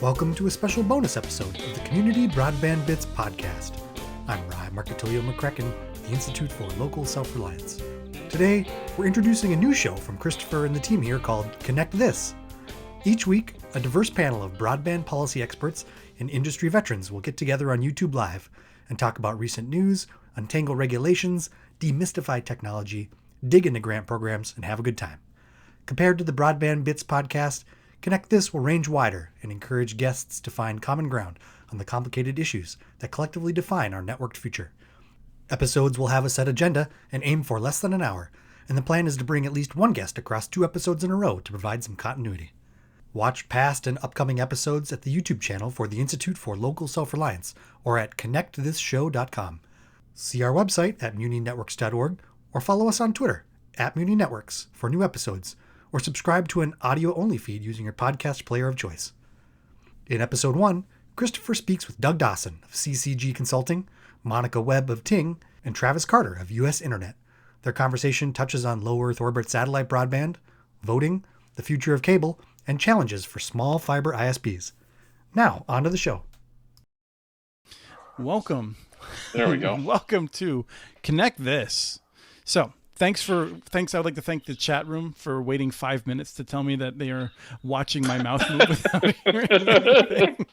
Welcome to a special bonus episode of the Community Broadband Bits podcast. I'm Rye Marketilio McCracken, the Institute for Local Self-Reliance. Today, we're introducing a new show from Christopher and the team here called Connect This. Each week, a diverse panel of broadband policy experts and industry veterans will get together on YouTube Live and talk about recent news, untangle regulations, demystify technology, dig into grant programs, and have a good time. Compared to the Broadband Bits podcast, Connect This will range wider and encourage guests to find common ground on the complicated issues that collectively define our networked future. Episodes will have a set agenda and aim for less than an hour, and the plan is to bring at least one guest across 2 episodes in a row to provide some continuity. Watch past and upcoming episodes at the YouTube channel for the Institute for Local Self-Reliance or at connectthisshow.com. See our website at muninetworks.org or follow us on Twitter at muninetworks for new episodes, or subscribe to an audio-only feed using your podcast player of choice. In Episode 1, Christopher speaks with Doug Dawson of CCG Consulting, Monica Webb of Ting, and Travis Carter of U.S. Internet. Their conversation touches on low Earth orbit satellite broadband, voting, the future of cable, and challenges for small fiber ISPs. Now, on to the show. Welcome. There we go. Welcome to Connect This. So, Thanks. I'd like to thank the chat room for waiting 5 minutes to tell me that they are watching my mouth move without hearing anything.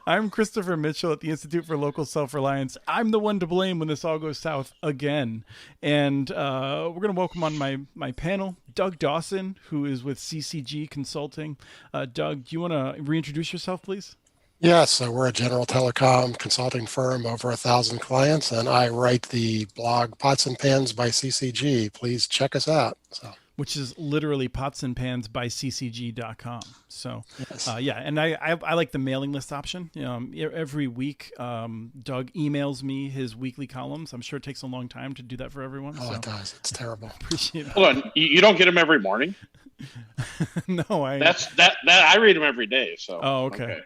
I'm Christopher Mitchell at the Institute for Local Self-Reliance. I'm the one to blame when this all goes south again. And we're going to welcome on my panel, Doug Dawson, who is with CCG Consulting. Doug, do you want to reintroduce yourself, please? Yes, we're a general telecom consulting firm, over 1,000 clients, and I write the blog Pots and Pans by CCG. Please check us out. Which is literally potsandpansbyccg.com. So, yes. And I like the mailing list option. Every week, Doug emails me his weekly columns. I'm sure it takes a long time to do that for everyone. Oh, it does. It's terrible. Appreciate it. Hold on, you don't get them every morning? No, I read them every day. So. Oh, okay.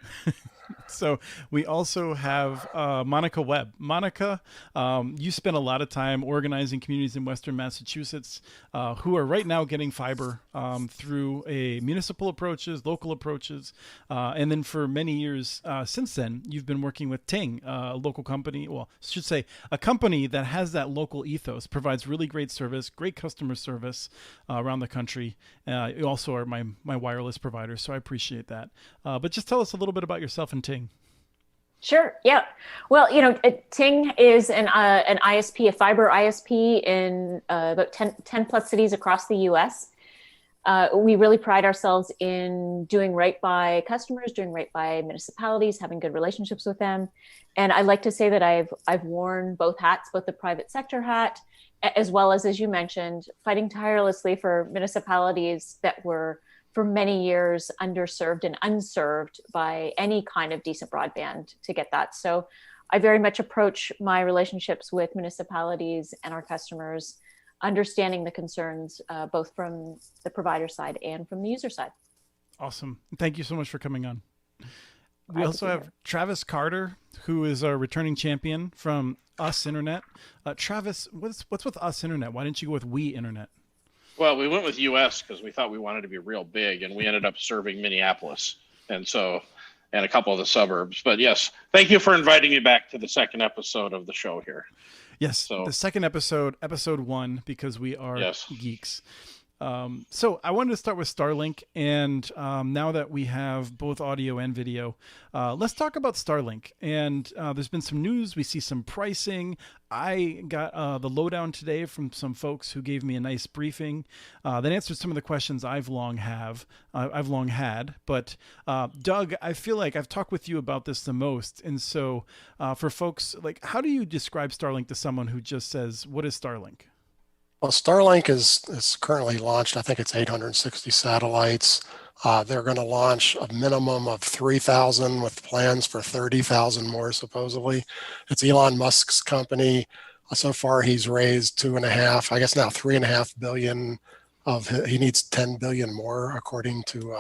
So we also have Monica Webb. Monica, you spend a lot of time organizing communities in Western Massachusetts who are right now getting fiber through municipal approaches, local approaches, and then for many years since then, you've been working with Ting, a local company. Well, I should say a company that has that local ethos, provides really great service, great customer service around the country. You also are my wireless provider, so I appreciate that. But just tell us a little bit about yourself and Ting. Sure. Yeah. Well, Ting is an ISP, a fiber ISP in about 10 plus cities across the U.S. We really pride ourselves in doing right by customers, doing right by municipalities, having good relationships with them. And I like to say that I've worn both hats, both the private sector hat, as well as you mentioned, fighting tirelessly for municipalities that were for many years underserved and unserved by any kind of decent broadband to get that. So I very much approach my relationships with municipalities and our customers, understanding the concerns both from the provider side and from the user side. Awesome. Thank you so much for coming on. We also have Travis Carter, who is our returning champion from Us Internet. Travis, what's with Us Internet? Why didn't you go with We Internet? Well, we went with U.S. because we thought we wanted to be real big, and we ended up serving Minneapolis and a couple of the suburbs. But yes, thank you for inviting me back to the second episode of the show here. Yes, the second episode 1, because we are geeks. So I wanted to start with Starlink, and now that we have both audio and video, let's talk about Starlink. And there's been some news. We see some pricing. I got the lowdown today from some folks who gave me a nice briefing that answered some of the questions I've long had. But Doug, I feel like I've talked with you about this the most. And so for folks, how do you describe Starlink to someone who just says, what is Starlink? Well, Starlink is currently launched. I think it's 860 satellites. They're going to launch a minimum of 3,000 with plans for 30,000 more, supposedly. It's Elon Musk's company. So far, he's raised 3.5 billion. He needs 10 billion more, according to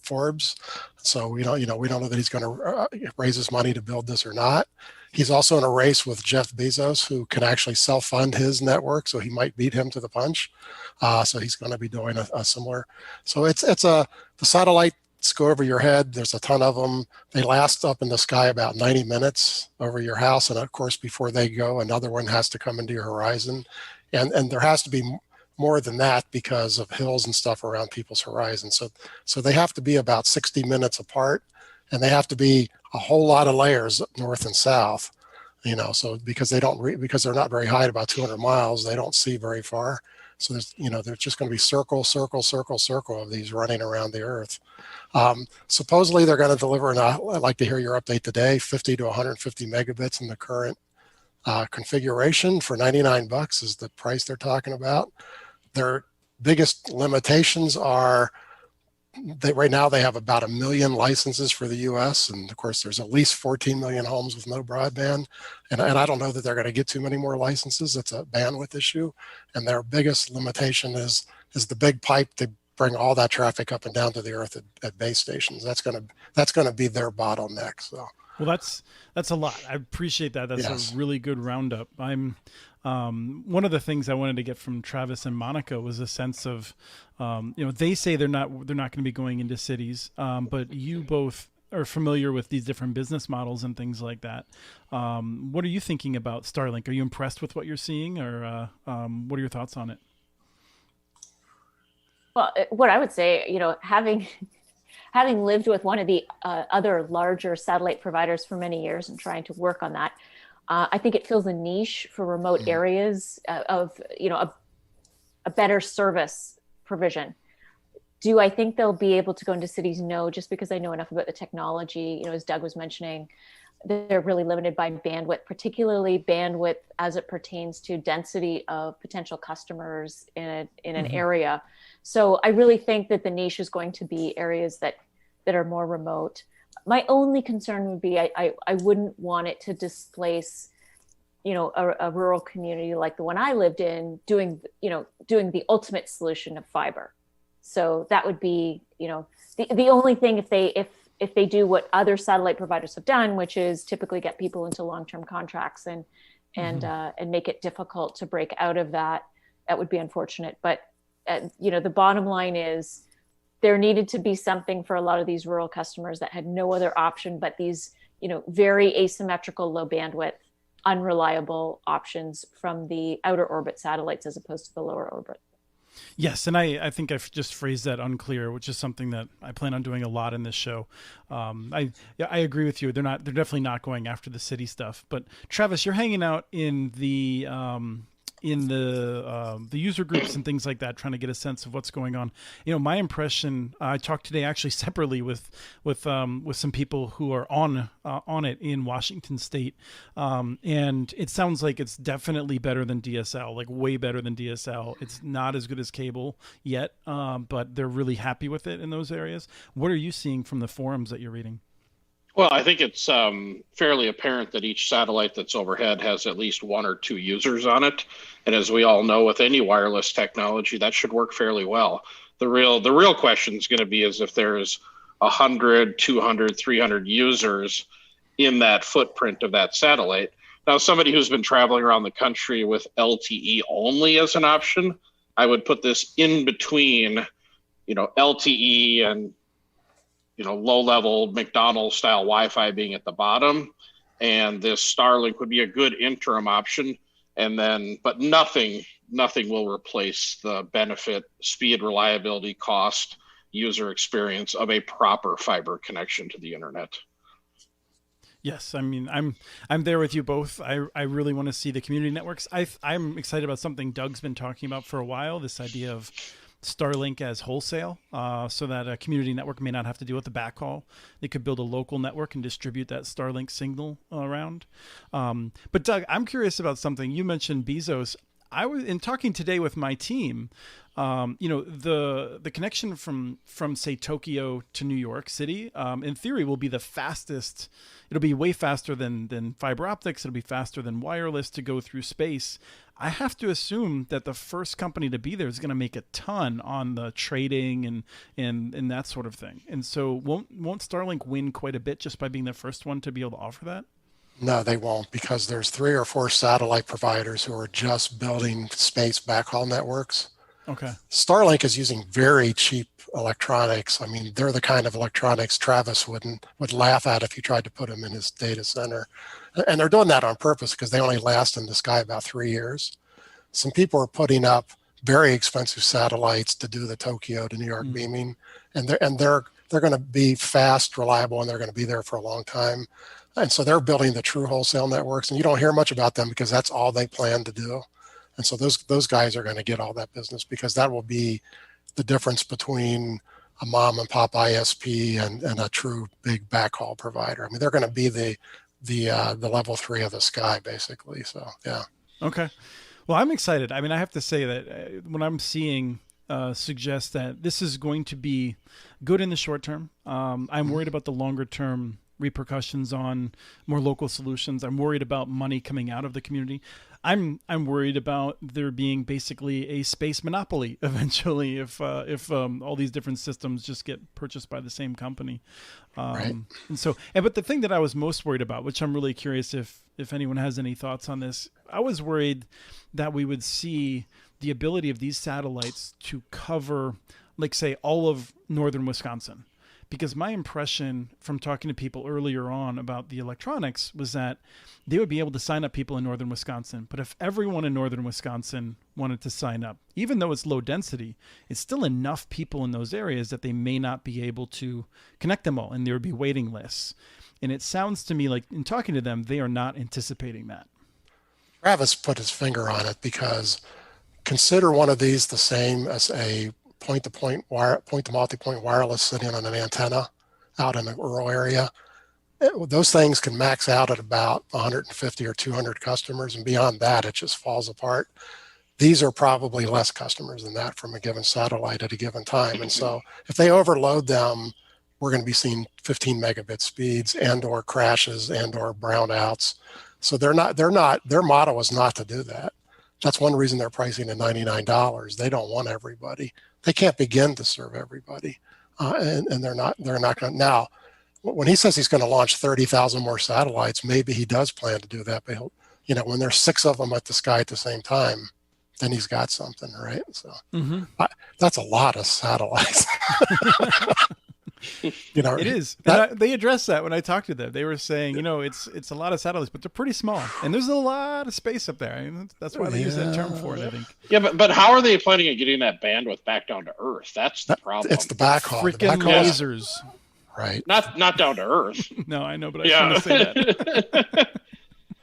Forbes. So we don't know that he's going to raise his money to build this or not. He's also in a race with Jeff Bezos, who can actually self-fund his network, so he might beat him to the punch. So he's going to be doing a similar. So the satellite satellites go over your head. There's a ton of them. They last up in the sky about 90 minutes over your house. And of course, before they go, another one has to come into your horizon. And there has to be more than that because of hills and stuff around people's horizons. So they have to be about 60 minutes apart, and they have to be a whole lot of layers north and south, so because because they're not very high at about 200 miles, they don't see very far. So there's just going to be circle of these running around the Earth. Supposedly they're going to deliver, and I'd like to hear your update today, 50 to 150 megabits in the current configuration for $99 is the price they're talking about. Their biggest limitations are right now they have about 1 million licenses for the US. And of course, there's at least 14 million homes with no broadband. And I don't know that they're going to get too many more licenses. It's a bandwidth issue. And their biggest limitation is the big pipe to bring all that traffic up and down to the Earth at base stations. That's going to be their bottleneck. So. Well, that's a lot. I appreciate that. That's a really good roundup. One of the things I wanted to get from Travis and Monica was a sense of, they say they're not going to be going into cities, but you both are familiar with these different business models and things like that. What are you thinking about Starlink? Are you impressed with what you're seeing, or what are your thoughts on it? Well, what I would say, having lived with one of the other larger satellite providers for many years and trying to work on that, I think it fills a niche for remote areas of, a better service provision. Do I think they'll be able to go into cities? No, just because I know enough about the technology. As Doug was mentioning, they're really limited by bandwidth, particularly bandwidth as it pertains to density of potential customers in an area. So I really think that the niche is going to be areas that are more remote. My only concern would be I wouldn't want it to displace, a rural community like the one I lived in doing the ultimate solution of fiber. So that would be, the only thing if they do what other satellite providers have done, which is typically get people into long-term contracts and make it difficult to break out of that would be unfortunate. But the bottom line is there needed to be something for a lot of these rural customers that had no other option but these, very asymmetrical, low bandwidth, unreliable options from the outer orbit satellites as opposed to the lower orbit. Yes, and I think I've just phrased that unclear, which is something that I plan on doing a lot in this show. I agree with you. They're definitely not going after the city stuff. But Travis, you're hanging out in the user groups and things like that, trying to get a sense of what's going on. My impression, I talked today actually separately with some people who are on it in Washington State, and it sounds like it's definitely better than DSL, like way better than DSL. It's not as good as cable yet, but they're really happy with it in those areas. What are you seeing from the forums that you're reading? Well, I think it's fairly apparent that each satellite that's overhead has at least one or two users on it. And as we all know, with any wireless technology, that should work fairly well. The real question is going to be is if there's 100, 200, 300 users in that footprint of that satellite. Now, somebody who's been traveling around the country with LTE only as an option, I would put this in between, LTE and low-level McDonald's style Wi-Fi being at the bottom, and this Starlink would be a good interim option. And then, but nothing will replace the benefit, speed, reliability, cost, user experience of a proper fiber connection to the internet. Yes, I mean, I'm there with you both. I really want to see the community networks. I'm excited about something Doug's been talking about for a while, this idea of Starlink as wholesale, so that a community network may not have to deal with the backhaul. They could build a local network and distribute that Starlink signal around. But Doug, I'm curious about something. You mentioned Bezos. I was in talking today with my team. The connection from say Tokyo to New York City, in theory, will be the fastest. It'll be way faster than fiber optics. It'll be faster than wireless to go through space. I have to assume that the first company to be there is going to make a ton on the trading and that sort of thing. And so won't Starlink win quite a bit just by being the first one to be able to offer that? No, they won't, because there's 3 or 4 satellite providers who are just building space backhaul networks. Okay. Starlink is using very cheap electronics. I mean, they're the kind of electronics Travis would laugh at if you tried to put them in his data center. And they're doing that on purpose because they only last in the sky about 3 years. Some people are putting up very expensive satellites to do the Tokyo to New York beaming, and they're going to be fast, reliable, and they're going to be there for a long time. And so they're building the true wholesale networks, and you don't hear much about them because that's all they plan to do. And so those guys are going to get all that business because that will be the difference between a mom and pop ISP and a true big backhaul provider. I mean, they're going to be the level 3 of the sky, basically. So yeah. Okay. Well, I'm excited. I mean, I have to say that what I'm seeing suggests that this is going to be good in the short term. I'm worried about the longer term repercussions on more local solutions. I'm worried about money coming out of the community. I'm worried about there being basically a space monopoly eventually if all these different systems just get purchased by the same company. Right. But the thing that I was most worried about, which I'm really curious if anyone has any thoughts on this, I was worried that we would see the ability of these satellites to cover, like, say, all of northern Wisconsin. Because my impression from talking to people earlier on about the electronics was that they would be able to sign up people in northern Wisconsin. But if everyone in northern Wisconsin wanted to sign up, even though it's low density, it's still enough people in those areas that they may not be able to connect them all, and there would be waiting lists. And it sounds to me like, in talking to them, they are not anticipating that. Travis put his finger on it because consider one of these the same as a point-to-point point-to-multipoint wireless sitting on an antenna out in a rural area. Those things can max out at about 150 or 200 customers, and beyond that, it just falls apart. These are probably less customers than that from a given satellite at a given time. And so if they overload them, we're going to be seeing 15 megabit speeds and or crashes and or brownouts. So their motto is not to do that. That's one reason they're pricing at $99. They don't want everybody. They can't begin to serve everybody, and they're not going to. Now, when he says he's going to launch 30,000 more satellites, maybe he does plan to do that. But when there's 6 of them at the sky at the same time, then he's got something, right? So that's a lot of satellites. It is. They addressed that when I talked to them. They were saying, it's a lot of satellites, but they're pretty small, and there's a lot of space up there. I mean, that's why they use that term for it, I think. Yeah, but how are they planning on getting that bandwidth back down to Earth? That's the problem. It's the backhaul. Freaking lasers. Right. Not down to Earth. No, I know, but I shouldn't say that.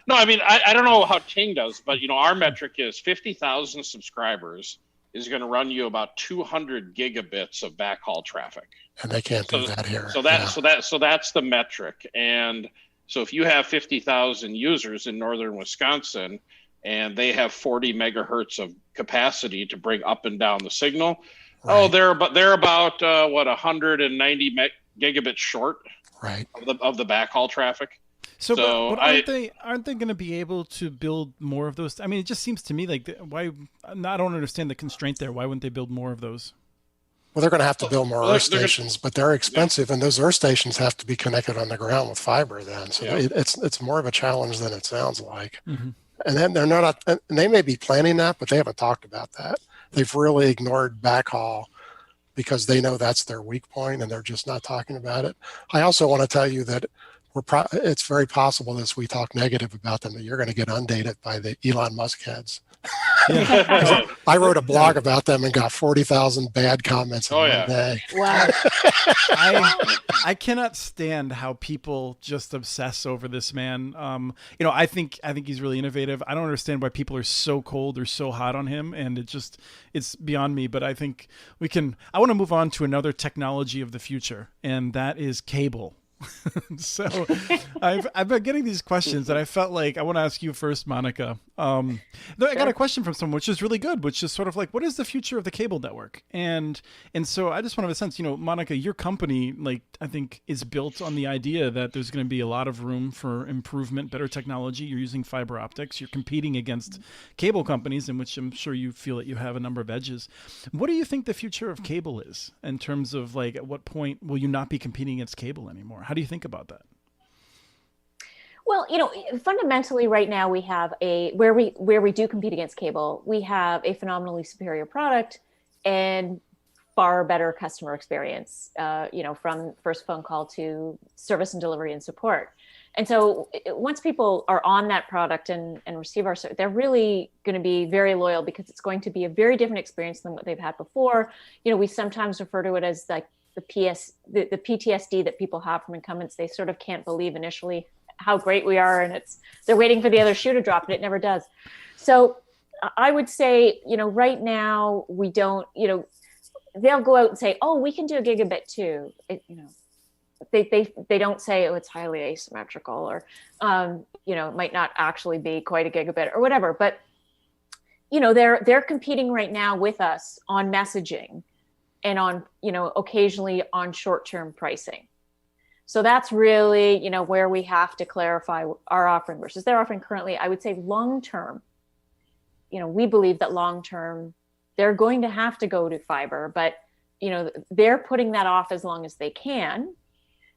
No, I mean, I don't know how Ting does, but our metric is 50,000 subscribers is going to run you about 200 gigabits of backhaul traffic. And they can't do that here. So that's the metric. And so if you have 50,000 users in northern Wisconsin and they have 40 megahertz of capacity to bring up and down the signal, right. They're about 190 gigabits short, right, of the backhaul traffic. So but aren't they going to be able to build more of those? I mean, it just seems to me like why? I don't understand the constraint there. Why wouldn't they build more of those? Well, they're going to have to build more Earth stations, but they're expensive, and those Earth stations have to be connected on the ground with fiber. Then, so it's more of a challenge than it sounds like. Mm-hmm. And then they're not. And they may be planning that, but they haven't talked about that. They've really ignored backhaul because they know that's their weak point, and they're just not talking about it. I also want to tell you that it's very possible as we talk negative about them that you're going to get undated by the Elon Musk heads. Yeah. I wrote a blog about them and got 40,000 bad comments in one day. Wow. I cannot stand how people just obsess over this man. I think he's really innovative. I don't understand why people are so cold or so hot on him, and it's beyond me. But I think I want to move on to another technology of the future, and that is cable. So I've been getting these questions and I felt like I want to ask you first, Monica. I got a question from someone which is really good, which is sort of like, what is the future of the cable network? And so I just want to have a sense, Monica, your company, I think is built on the idea that there's going to be a lot of room for improvement, better technology. You're using fiber optics. You're competing against cable companies, in which I'm sure you feel that you have a number of edges. What do you think the future of cable is in terms of at what point will you not be competing against cable anymore? How do you think about that? Well, fundamentally right now we have where we do compete against cable, we have a phenomenally superior product and far better customer experience, from first phone call to service and delivery and support. And so once people are on that product and receive our service, they're really going to be very loyal, because it's going to be a very different experience than what they've had before. We sometimes refer to it as like the PTSD that people have from incumbents. They sort of can't believe initially how great we are, and they're waiting for the other shoe to drop, and it never does. So I would say, right now we don't, they'll go out and say, oh, we can do a gigabit too. They don't say, oh, it's highly asymmetrical, or, it might not actually be quite a gigabit or whatever. But, they're competing right now with us on messaging and on, occasionally on short-term pricing. So that's really, where we have to clarify our offering versus their offering currently. I would say long-term, we believe that long-term, they're going to have to go to fiber, but, they're putting that off as long as they can.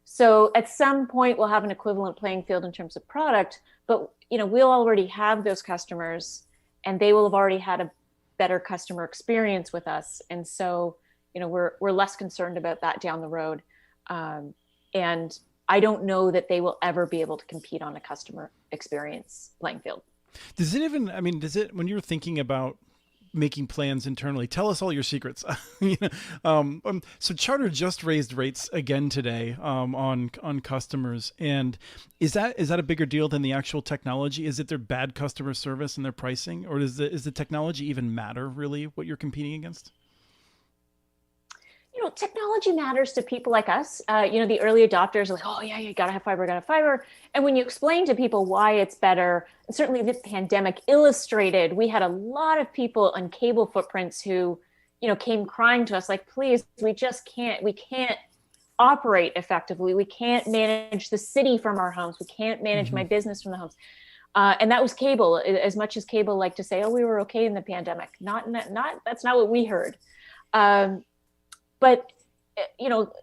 So at some point we'll have an equivalent playing field in terms of product, but, we'll already have those customers, and they will have already had a better customer experience with us. And so, we're less concerned about that down the road. And I don't know that they will ever be able to compete on a customer experience playing field. When you're thinking about making plans internally, tell us all your secrets. So Charter just raised rates again today on customers. And is that a bigger deal than the actual technology? Is it their bad customer service and their pricing? Or is the technology even matter, really, what you're competing against? Technology matters to people like us. The early adopters are like, oh yeah, you gotta have fiber. And when you explain to people why it's better, and certainly the pandemic illustrated, we had a lot of people on cable footprints who, came crying to us like, please, we can't operate effectively. We can't manage the city from our homes. We can't manage my business from the homes. And that was cable. As much as cable liked to say, oh, we were okay in the pandemic. That's not what we heard. But,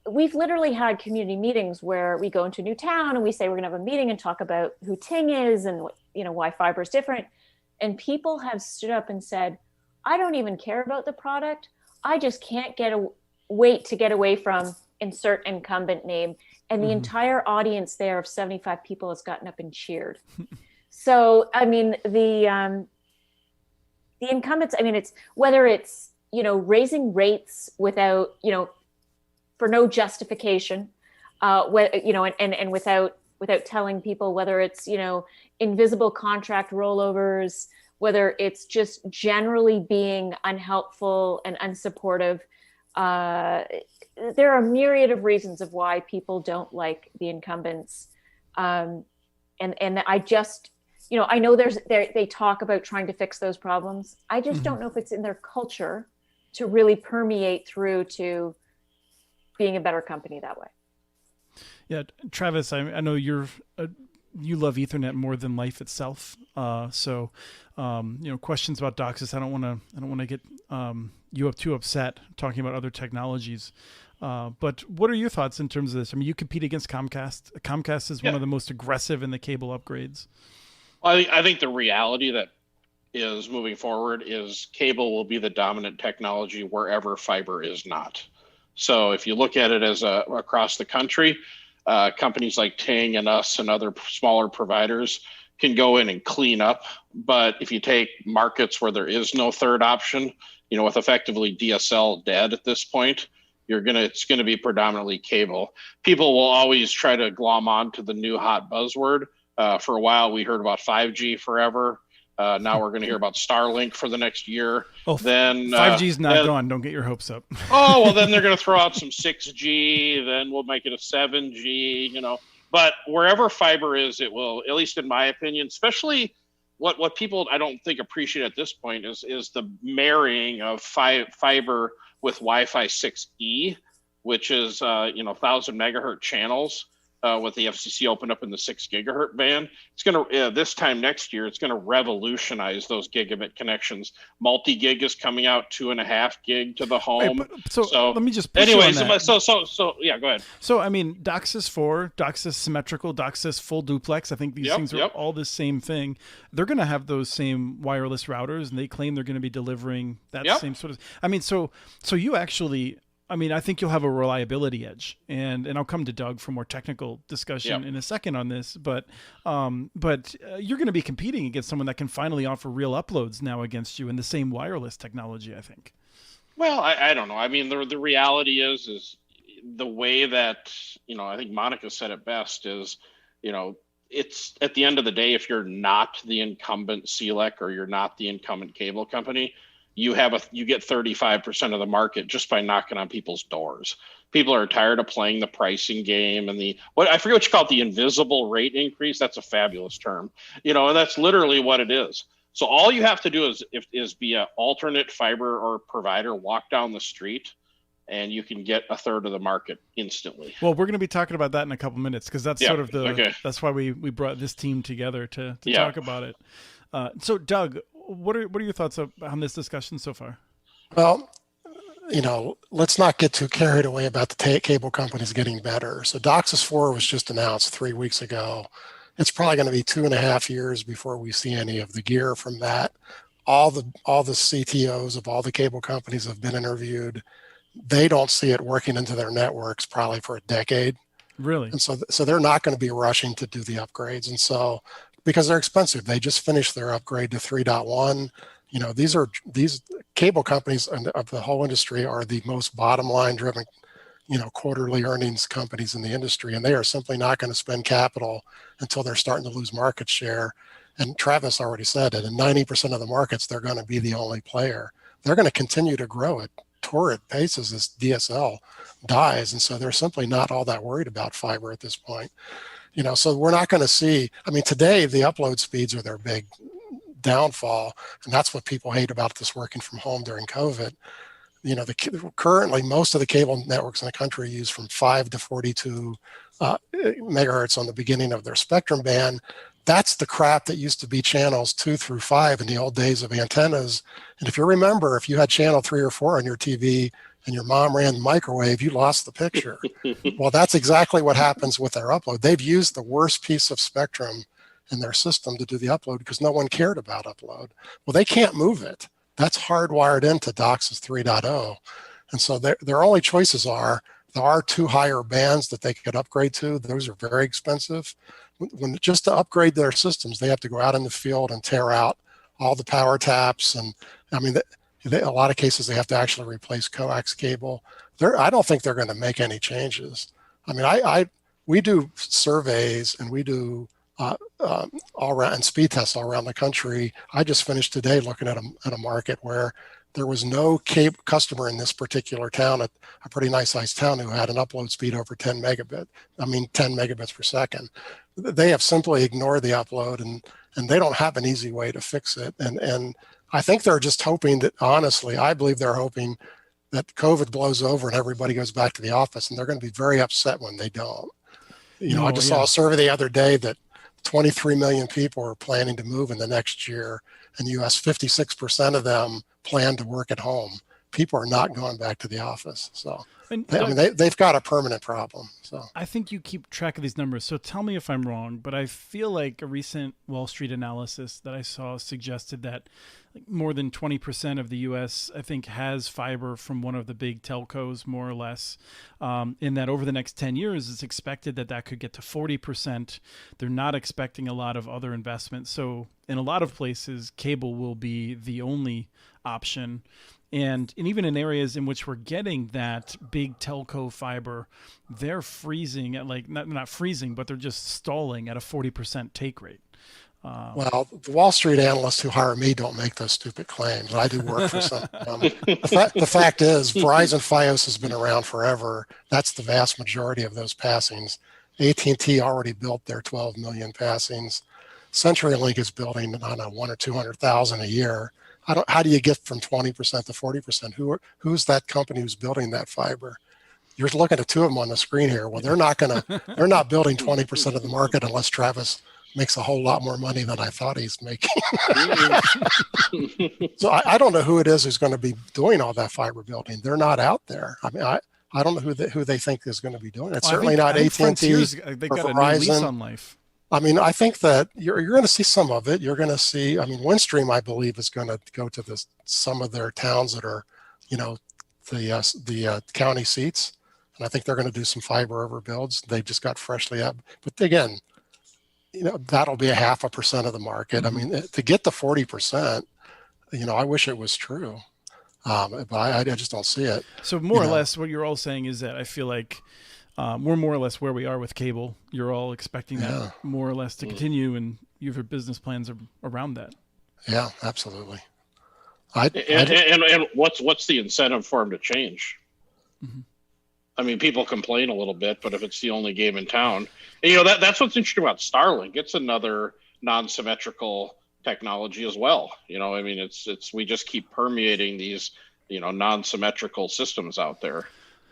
we've literally had community meetings where we go into a new town and we say, we're going to have a meeting and talk about who Ting is and, why fiber is different. And people have stood up and said, I don't even care about the product. I just can't wait to get away from insert incumbent name. And the entire audience there of 75 people has gotten up and cheered. So, the incumbents, it's whether it's, raising rates without, for no justification, and without telling people, whether it's, invisible contract rollovers, whether it's just generally being unhelpful and unsupportive. There are a myriad of reasons of why people don't like the incumbents. And I just, I know they talk about trying to fix those problems. I just don't know if it's in their culture to really permeate through to being a better company that way. Yeah, Travis, I know you love Ethernet more than life itself. So questions about DOCSIS. I don't want to get you up too upset talking about other technologies. But what are your thoughts in terms of this? You compete against Comcast. Comcast is one of the most aggressive in the cable upgrades. Well, I think the reality that is moving forward is cable will be the dominant technology wherever fiber is not. So if you look at it as across the country, companies like Ting and us and other smaller providers can go in and clean up. But if you take markets where there is no third option, with effectively DSL dead at this point, it's going to be predominantly cable. People will always try to glom on to the new hot buzzword. For a while, we heard about 5G forever. Now we're going to hear about Starlink for the next year. Oh, then 5G's not gone. Don't get your hopes up. Then they're going to throw out some 6G. Then we'll make it a 7G. But wherever fiber is, it will. At least in my opinion, especially what people I don't think appreciate at this point is the marrying of fiber with Wi-Fi 6E, which is 1,000 megahertz channels. with the FCC opened up in the 6 gigahertz band. It's going to, this time next year, it's going to revolutionize those gigabit connections. Multi-gig is coming out, 2.5 gig to the home. Wait, so let me just push anyways, you on that. So yeah, go ahead. So, I mean, DOCSIS 4, DOCSIS symmetrical, DOCSIS full duplex, I think these things are all the same thing. They're going to have those same wireless routers, and they claim they're going to be delivering that same sort of, I mean, so you actually, I mean, I think you'll have a reliability edge, and I'll come to Doug for more technical discussion in a second on this. But you're going to be competing against someone that can finally offer real uploads now against you in the same wireless technology, I think. Well, I don't know. I mean, the reality is the way that, I think Monica said it best is, it's at the end of the day, if you're not the incumbent CLEC or you're not the incumbent cable company, you get 35% of the market just by knocking on people's doors. People are tired of playing the pricing game and I forget what you call it, the invisible rate increase. That's a fabulous term, and that's literally what it is. So all you have to do is be an alternate fiber or provider, walk down the street, and you can get a third of the market instantly. Well, we're going to be talking about that in a couple minutes, because that's sort of that's why we brought this team together to talk about it. So Doug, what are your thoughts on this discussion so far? Well, let's not get too carried away about the cable companies getting better. So DOCSIS 4 was just announced 3 weeks ago. It's probably going to be 2.5 years before we see any of the gear from that. All the CTOs of all the cable companies have been interviewed. They don't see it working into their networks probably for a decade. Really? And so they're not going to be rushing to do the upgrades. And so, because they're expensive, they just finished their upgrade to 3.1. These cable companies of the whole industry are the most bottom line driven, quarterly earnings companies in the industry, and they are simply not going to spend capital until they're starting to lose market share. And Travis already said it, in 90% of the markets, they're going to be the only player. They're going to continue to grow at torrid paces as DSL dies. And so they're simply not all that worried about fiber at this point. So we're not going to see, today the upload speeds are their big downfall. And that's what people hate about this working from home during COVID. Currently most of the cable networks in the country use from 5 to 42 megahertz on the beginning of their spectrum band. That's the crap that used to be channels 2 through 5 in the old days of antennas. And if you remember, if you had channel 3 or 4 on your TV and your mom ran the microwave, you lost the picture. Well, that's exactly what happens with their upload. They've used the worst piece of spectrum in their system to do the upload because no one cared about upload. Well, they can't move it. That's hardwired into DOCSIS 3.0. And so their only choices there are 2 higher bands that they could upgrade to. Those are very expensive. When just to upgrade their systems, they have to go out in the field and tear out all the power taps. And a lot of cases, they have to actually replace coax cable. I don't think they're going to make any changes. We do surveys and we do all around and speed tests all around the country. I just finished today looking at a market where there was no cable customer in this particular town, a pretty nice sized town, who had an upload speed over 10 megabits per second. They have simply ignored the upload, and they don't have an easy way to fix it. And I think they're just hoping that, honestly, I believe they're hoping that COVID blows over and everybody goes back to the office, and they're going to be very upset when they don't. I just saw a survey the other day that 23 million people are planning to move in the next year. In the US, 56% of them plan to work at home. People are not going back to the office. So they've got a permanent problem. So I think you keep track of these numbers. So tell me if I'm wrong, but I feel like a recent Wall Street analysis that I saw suggested that more than 20% of the U.S., I think, has fiber from one of the big telcos, more or less. In that over the next 10 years, it's expected that could get to 40%. They're not expecting a lot of other investment. So in a lot of places, cable will be the only option. And even in areas in which we're getting that big telco fiber, they're freezing at not freezing, but they're just stalling at a 40% take rate. Well, the Wall Street analysts who hire me don't make those stupid claims. I do work for some. The fact is, Verizon Fios has been around forever. That's the vast majority of those passings. AT&T already built their 12 million passings. CenturyLink is building, 1 or 200,000 a year. How do you get from 20% to 40%? Who's that company who's building that fiber? you're looking at two of them on the screen here. Well, they're not building 20% of the market unless Travis makes a whole lot more money than I thought he's making. So I don't know who it is who's going to be doing all that fiber building. They're not out there. I mean, I don't know who they think is going to be doing it. It's certainly not AT&T or Verizon. On life. I mean, I think that you're going to see some of it. You're going to see, I mean, Windstream, I believe, is going to go to some of their towns that are, the county seats. And I think they're going to do some fiber overbuilds. They just got freshly up. But again, that'll be 0.5% of the market. Mm-hmm. I mean, to get to 40%, I wish it was true. But I just don't see it. So more or less what you're all saying is that I feel like we're more or less where we are with cable. You're all expecting that more or less to continue, and you have business plans around that. Yeah, absolutely. And what's the incentive for them to change? Mm-hmm. I mean, people complain a little bit, but if it's the only game in town, and, that's what's interesting about Starlink. It's another non-symmetrical technology as well. I mean, it's we just keep permeating these, non-symmetrical systems out there.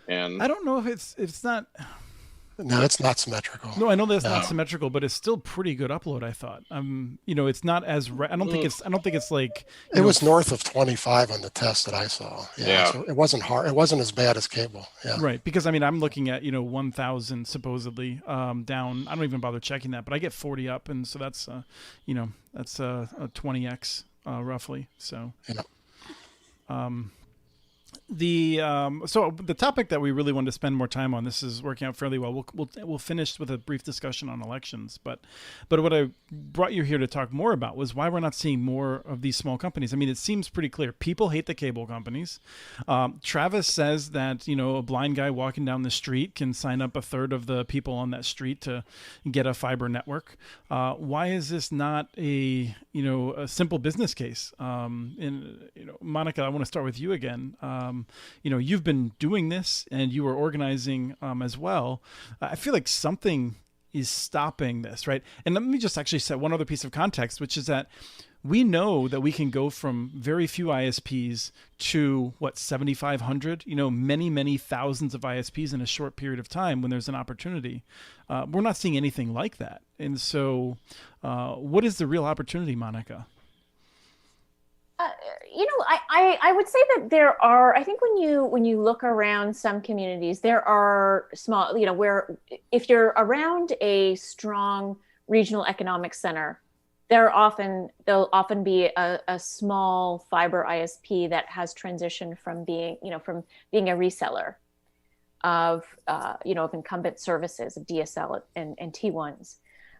And I don't know if it's not. No, it's not symmetrical. No, I know that's not symmetrical, but it's still pretty good upload. I thought. It's not as. I don't think it's like. It was north of 25 on the test that I saw. Yeah. So it wasn't hard. It wasn't as bad as cable. Yeah. Right, because I mean, I'm looking at 1,000 supposedly down. I don't even bother checking that, but I get 40 up, and so that's that's a 20x roughly. So. Yeah. So the topic that we really wanted to spend more time on, this is working out fairly well. We'll finish with a brief discussion on elections, but what I brought you here to talk more about was why we're not seeing more of these small companies. I mean, it seems pretty clear. People hate the cable companies. Travis says that a blind guy walking down the street can sign up a third of the people on that street to get a fiber network. Why is this not a simple business case? Monica, I want to start with you again. You've been doing this and you were organizing as well. I feel like something is stopping this, right? And let me just actually set one other piece of context, which is that we know that we can go from very few ISPs to 7,500, many, many thousands of ISPs in a short period of time when there's an opportunity. We're not seeing anything like that. And so what is the real opportunity, Monica? I would say that there are, I think when you look around some communities, there are small, where if you're around a strong regional economic center, there'll often be a small fiber ISP that has transitioned from being a reseller of incumbent services, of DSL and T1s.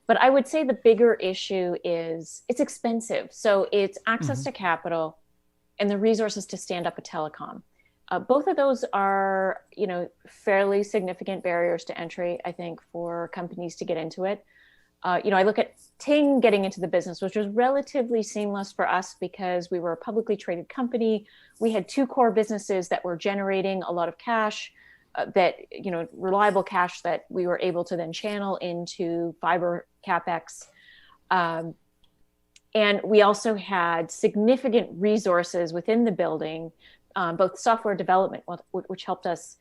But I would say the bigger issue is it's expensive. So it's access to capital and the resources to stand up a telecom. Both of those are, fairly significant barriers to entry, I think, for companies to get into it. I look at Ting getting into the business, which was relatively seamless for us because we were a publicly traded company. We had two core businesses that were generating a lot of cash. Reliable cash that we were able to then channel into fiber CapEx. And we also had significant resources within the building, both software development, which helped us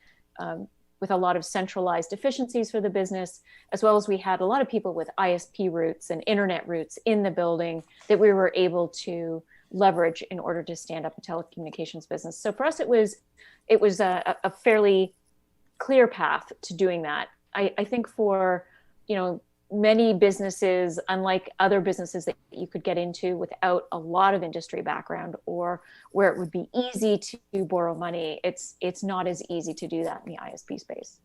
with a lot of centralized efficiencies for the business, as well as we had a lot of people with ISP roots and internet roots in the building that we were able to leverage in order to stand up a telecommunications business. So for us, it was a fairly clear path to doing that. I think for, many businesses, unlike other businesses that you could get into without a lot of industry background or where it would be easy to borrow money, it's not as easy to do that in the ISP space.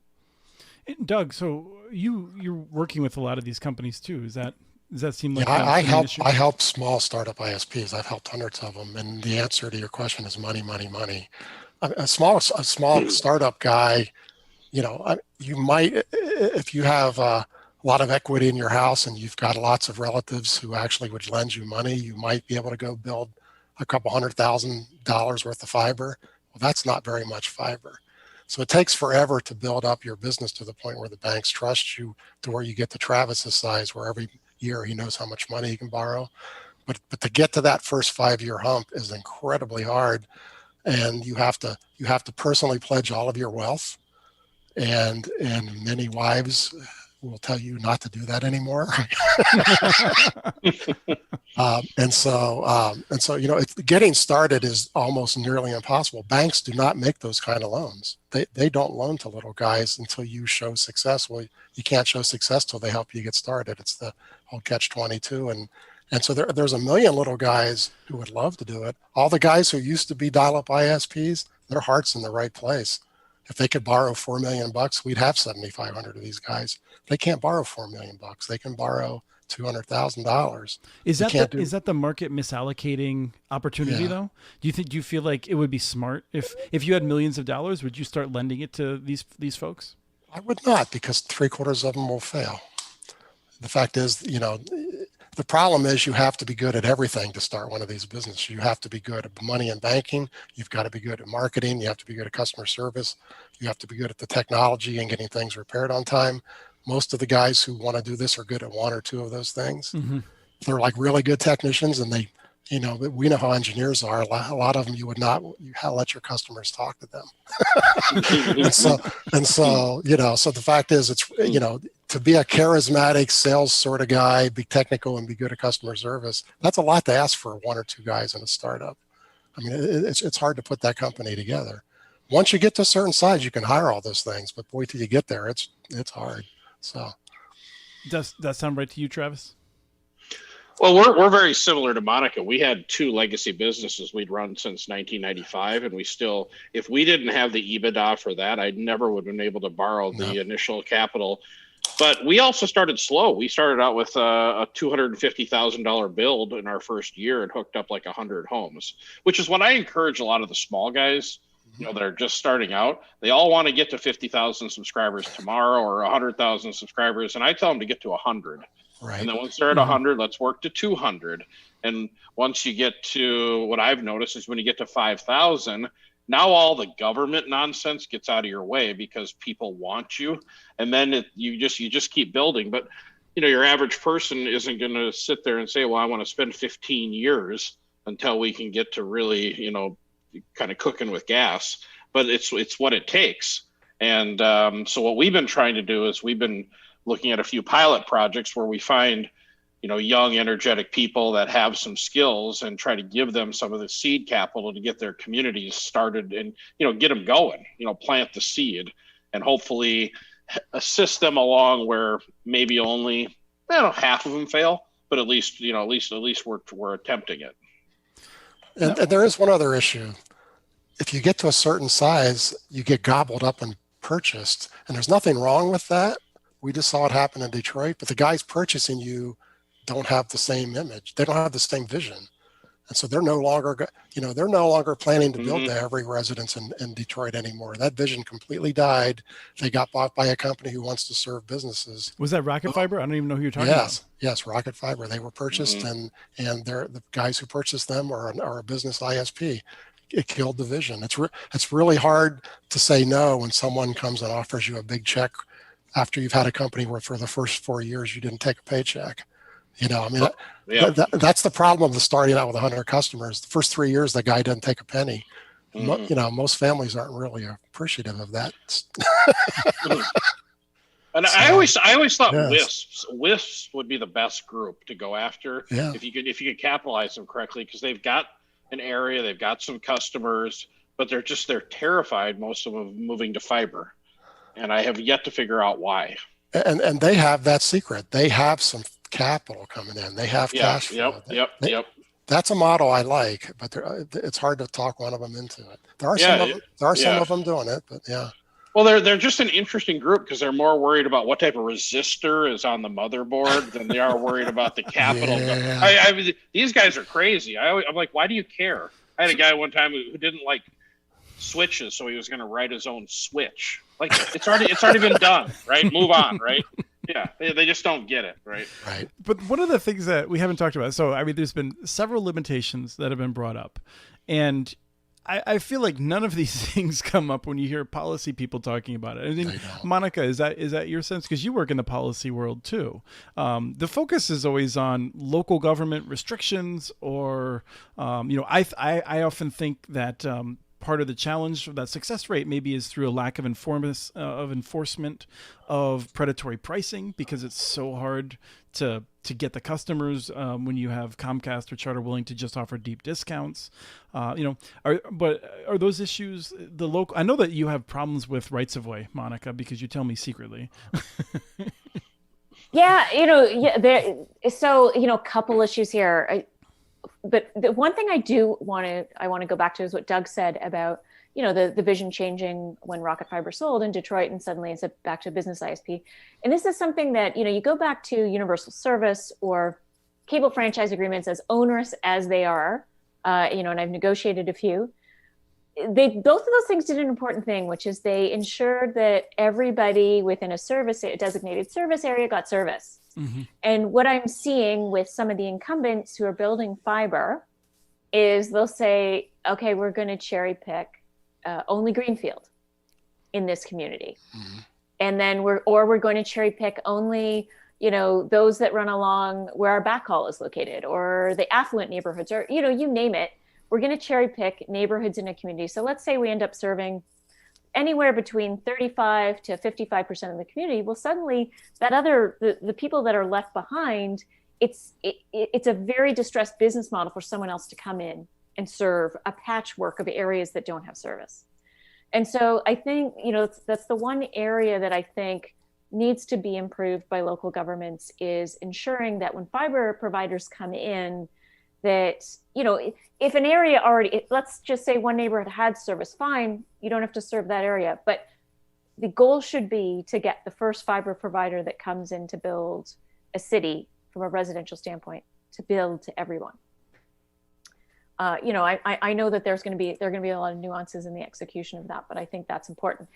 And Doug, so you're working with a lot of these companies too. Does that seem like I help small startup ISPs. I've helped hundreds of them, and the answer to your question is money, money, money. A small startup guy, you might, if you have a lot of equity in your house and you've got lots of relatives who actually would lend you money, you might be able to go build a couple $100,000 worth of fiber. Well, that's not very much fiber. So it takes forever to build up your business to the point where the banks trust you, to where you get to Travis's size, where every year he knows how much money he can borrow. But to get to that first 5-year hump is incredibly hard. And you have to personally pledge all of your wealth. and many wives will tell you not to do that anymore. And so, getting started is almost nearly impossible. Banks do not make those kind of loans. They don't loan to little guys until you show success. Well, you can't show success till they help you get started. It's the whole catch-22. And so there's a million little guys who would love to do it. All the guys who used to be dial-up ISPs, their heart's in the right place. If they could borrow $4 million, we'd have 7,500 of these guys. They can't borrow $4 million. They can borrow $200,000. Is that the market misallocating opportunity though? Do you feel like it would be smart if you had millions of dollars, would you start lending it to these folks? I would not, because 3/4 of them will fail. The fact is, the problem is you have to be good at everything to start one of these businesses. You have to be good at money and banking. You've got to be good at marketing. You have to be good at customer service. You have to be good at the technology and getting things repaired on time. Most of the guys who want to do this are good at one or two of those things. Mm-hmm. They're like really good technicians, and we know how engineers are. A lot of them, you let your customers talk to them. so the fact is, it's, to be a charismatic sales sort of guy, be technical and be good at customer service, that's a lot to ask for one or two guys in a startup. I mean, it's hard to put that company together. Once you get to a certain size, you can hire all those things, but boy, till you get there, it's hard. So, does that sound right to you, Travis? Well, we're very similar to Monica. We had 2 legacy businesses we'd run since 1995, and we still, if we didn't have the EBITDA for that, I never would have been able to borrow the initial capital. But we also started slow. We started out with a $250,000 build in our first year and hooked up like 100 homes, which is what I encourage a lot of the small guys, that are just starting out. They all want to get to 50,000 subscribers tomorrow or 100,000 subscribers, and I tell them to get to 100. Right. And then once they're at 100, let's work to 200. And once you get to, what I've noticed is when you get to 5,000, now all the government nonsense gets out of your way because people want you. And then you just keep building. But, your average person isn't going to sit there and say, well, I want to spend 15 years until we can get to really, kind of cooking with gas. But it's what it takes. And so what we've been trying to do is we've been looking at a few pilot projects where we find, young, energetic people that have some skills and try to give them some of the seed capital to get their communities started and, get them going, plant the seed and hopefully assist them along where maybe only, half of them fail, but at least we're attempting it. And there is one other issue. If you get to a certain size, you get gobbled up and purchased, and there's nothing wrong with that. We just saw it happen in Detroit, but the guys purchasing you don't have the same image. They don't have the same vision. And so they're no longer planning to build to every residence in Detroit anymore. That vision completely died. They got bought by a company who wants to serve businesses. Was that Rocket Fiber? I don't even know who you're talking about. Yes, Rocket Fiber. They were purchased, and the guys who purchased them are a business ISP. It killed the vision. It's really hard to say no when someone comes and offers you a big check after you've had a company where for the first 4 years you didn't take a paycheck. That's the problem of the starting out with 100 customers. The first 3 years, the guy doesn't take a penny. Most families aren't really appreciative of that. And I always thought WISPs would be the best group to go after if you could capitalize them correctly, because they've got an area, they've got some customers, but they're terrified, most of them, of moving to fiber. And I have yet to figure out why. And they have that secret. They have some capital coming in. They have cash flow. Yep. That's a model I like, but it's hard to talk one of them into it. There are some of them doing it, but yeah. Well, they're just an interesting group because they're more worried about what type of resistor is on the motherboard than they are worried about the capital. Yeah. These guys are crazy. I'm like, why do you care? I had a guy one time who didn't like switches, so he was going to write his own switch. Like, it's already been done, right? Move on, right? Yeah, they just don't get it, right? Right. But one of the things that we haven't talked about, so there's been several limitations that have been brought up, and I feel like none of these things come up when you hear policy people talking about it. I think, Monica, is that your sense? Because you work in the policy world too. The focus is always on local government restrictions, or I often think that part of the challenge of that success rate maybe is through a lack of enforcement of predatory pricing, because it's so hard to get the customers when you have Comcast or Charter willing to just offer deep discounts. Are those issues the local? I know that you have problems with rights of way, Monica, because you tell me secretly. So, a couple issues here. But the one thing I want to go back to is what Doug said about, the vision changing when Rocket Fiber sold in Detroit, and suddenly it's back to a business ISP. And this is something that, you go back to universal service or cable franchise agreements, as onerous as they are, and I've negotiated a few. Both of those things did an important thing, which is they ensured that everybody within a designated service area got service. Mm-hmm. And what I'm seeing with some of the incumbents who are building fiber is they'll say, okay, we're going to cherry pick only greenfield in this community. Mm-hmm. And then we're going to cherry pick only, those that run along where our backhaul is located, or the affluent neighborhoods, or, you name it. We're going to cherry pick neighborhoods in a community. So let's say we end up serving anywhere between 35 to 55% of the community. Well, suddenly the people that are left behind, it's a very distressed business model for someone else to come in and serve a patchwork of areas that don't have service. And so I think, that's the one area that I think needs to be improved by local governments, is ensuring that when fiber providers come in, that, if an area already, let's just say one neighborhood had service, fine, you don't have to serve that area. But the goal should be to get the first fiber provider that comes in to build a city from a residential standpoint to build to everyone. I know that there are going to be a lot of nuances in the execution of that, but I think that's important.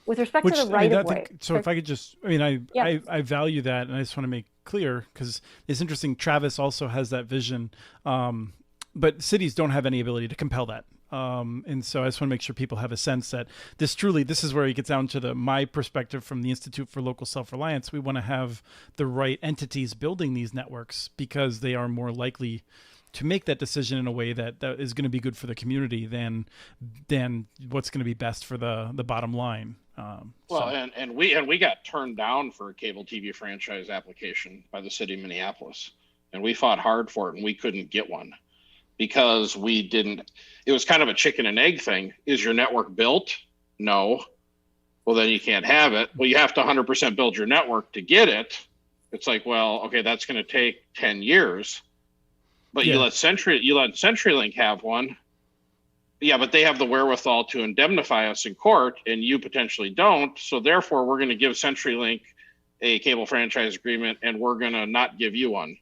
With respect to the right of way. So if I could just, I value that, and I just want to make clear, because it's interesting. Travis also has that vision, but cities don't have any ability to compel that. And so I just want to make sure people have a sense that this is where it gets down to my perspective from the Institute for Local Self-Reliance. We want to have the right entities building these networks, because they are more likely to make that decision in a way that is going to be good for the community than what's going to be best for the bottom line. And we got turned down for a cable TV franchise application by the city of Minneapolis, and we fought hard for it, and we couldn't get one because it was kind of a chicken and egg thing. Is your network built? No. Well, then you can't have it. Well, you have to 100% build your network to get it. It's like, well, okay, that's going to take 10 years. But you let CenturyLink have one. Yeah, but they have the wherewithal to indemnify us in court, and you potentially don't. So therefore, we're going to give CenturyLink a cable franchise agreement, and we're going to not give you one.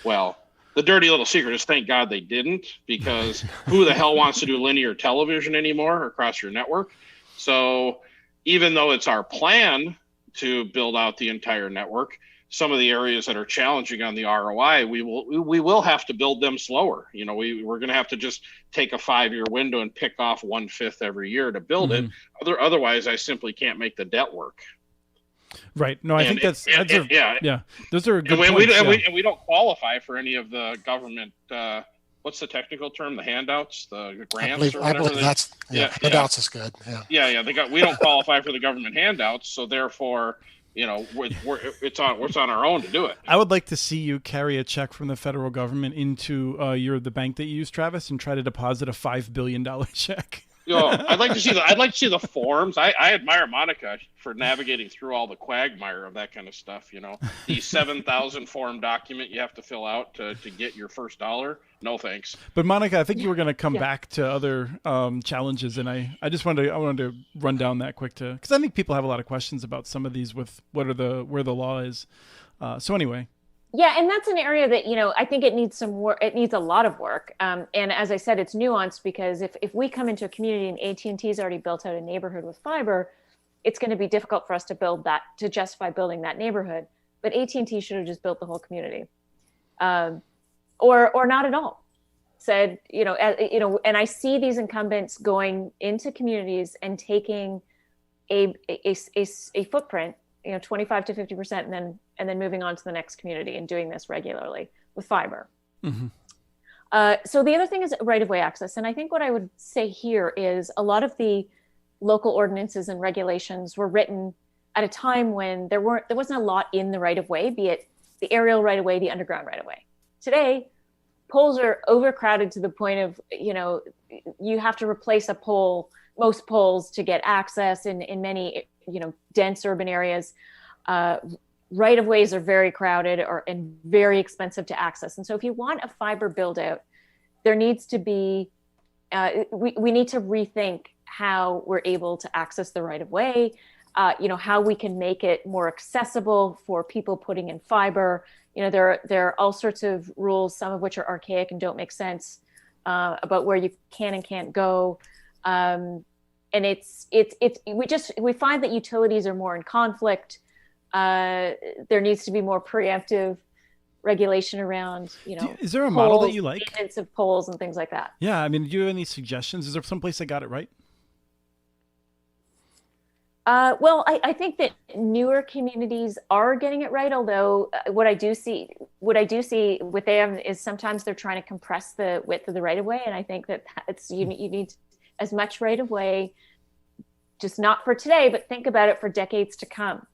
Well, the dirty little secret is, thank God they didn't, because who the hell wants to do linear television anymore across your network? So even though it's our plan to build out the entire network, some of the areas that are challenging on the ROI, we will have to build them slower. We're going to have to just take a 5-year window and pick off 1/5 every year to build it. Otherwise, I simply can't make the debt work. Right. No, I think those are good and points. We don't qualify for any of the government. What's the technical term? The handouts, the grants, I believe that's handouts is good. Yeah. We don't qualify for the government handouts, so therefore, it's on our own to do it. I would like to see you carry a check from the federal government into the bank that you use, Travis, and try to deposit a $5 billion check. I'd like to see the forms. I admire Monica for navigating through all the quagmire of that kind of stuff. The 7,000 form document you have to fill out to get your first dollar. No thanks. But Monica, I think you were going to come back to other challenges, and I wanted to run down that quick because I think people have a lot of questions about some of these with where the law is. So anyway. Yeah, and that's an area that, I think it needs some work. It needs a lot of work. And as I said, it's nuanced, because if we come into a community and AT&T's already built out a neighborhood with fiber, it's going to be difficult for us to justify building that neighborhood. But AT&T should have just built the whole community, or not at all. Said, and I see these incumbents going into communities and taking a footprint, 25 to 50%, and then moving on to the next community and doing this regularly with fiber. Mm-hmm. So the other thing is right-of-way access. And I think what I would say here is a lot of the local ordinances and regulations were written at a time when there wasn't a lot in the right-of-way, be it the aerial right-of-way, the underground right-of-way. Today, poles are overcrowded to the point of, you have to replace most poles to get access in many, dense urban areas. Right-of-ways are very crowded and very expensive to access. And so if you want a fiber build out, there needs to be, we need to rethink how we're able to access the right-of-way, how we can make it more accessible for people putting in fiber. There are all sorts of rules, some of which are archaic and don't make sense, about where you can and can't go. And we find that utilities are more in conflict. There needs to be more preemptive regulation around, is there a model that you like? Maintenance of poles and things like that. Yeah, I mean, do you have any suggestions? Is there some place that got it right? Well, I think that newer communities are getting it right. Although what I do see with them is sometimes they're trying to compress the width of the right of way, and I think that you need as much right of way, just not for today, but think about it for decades to come.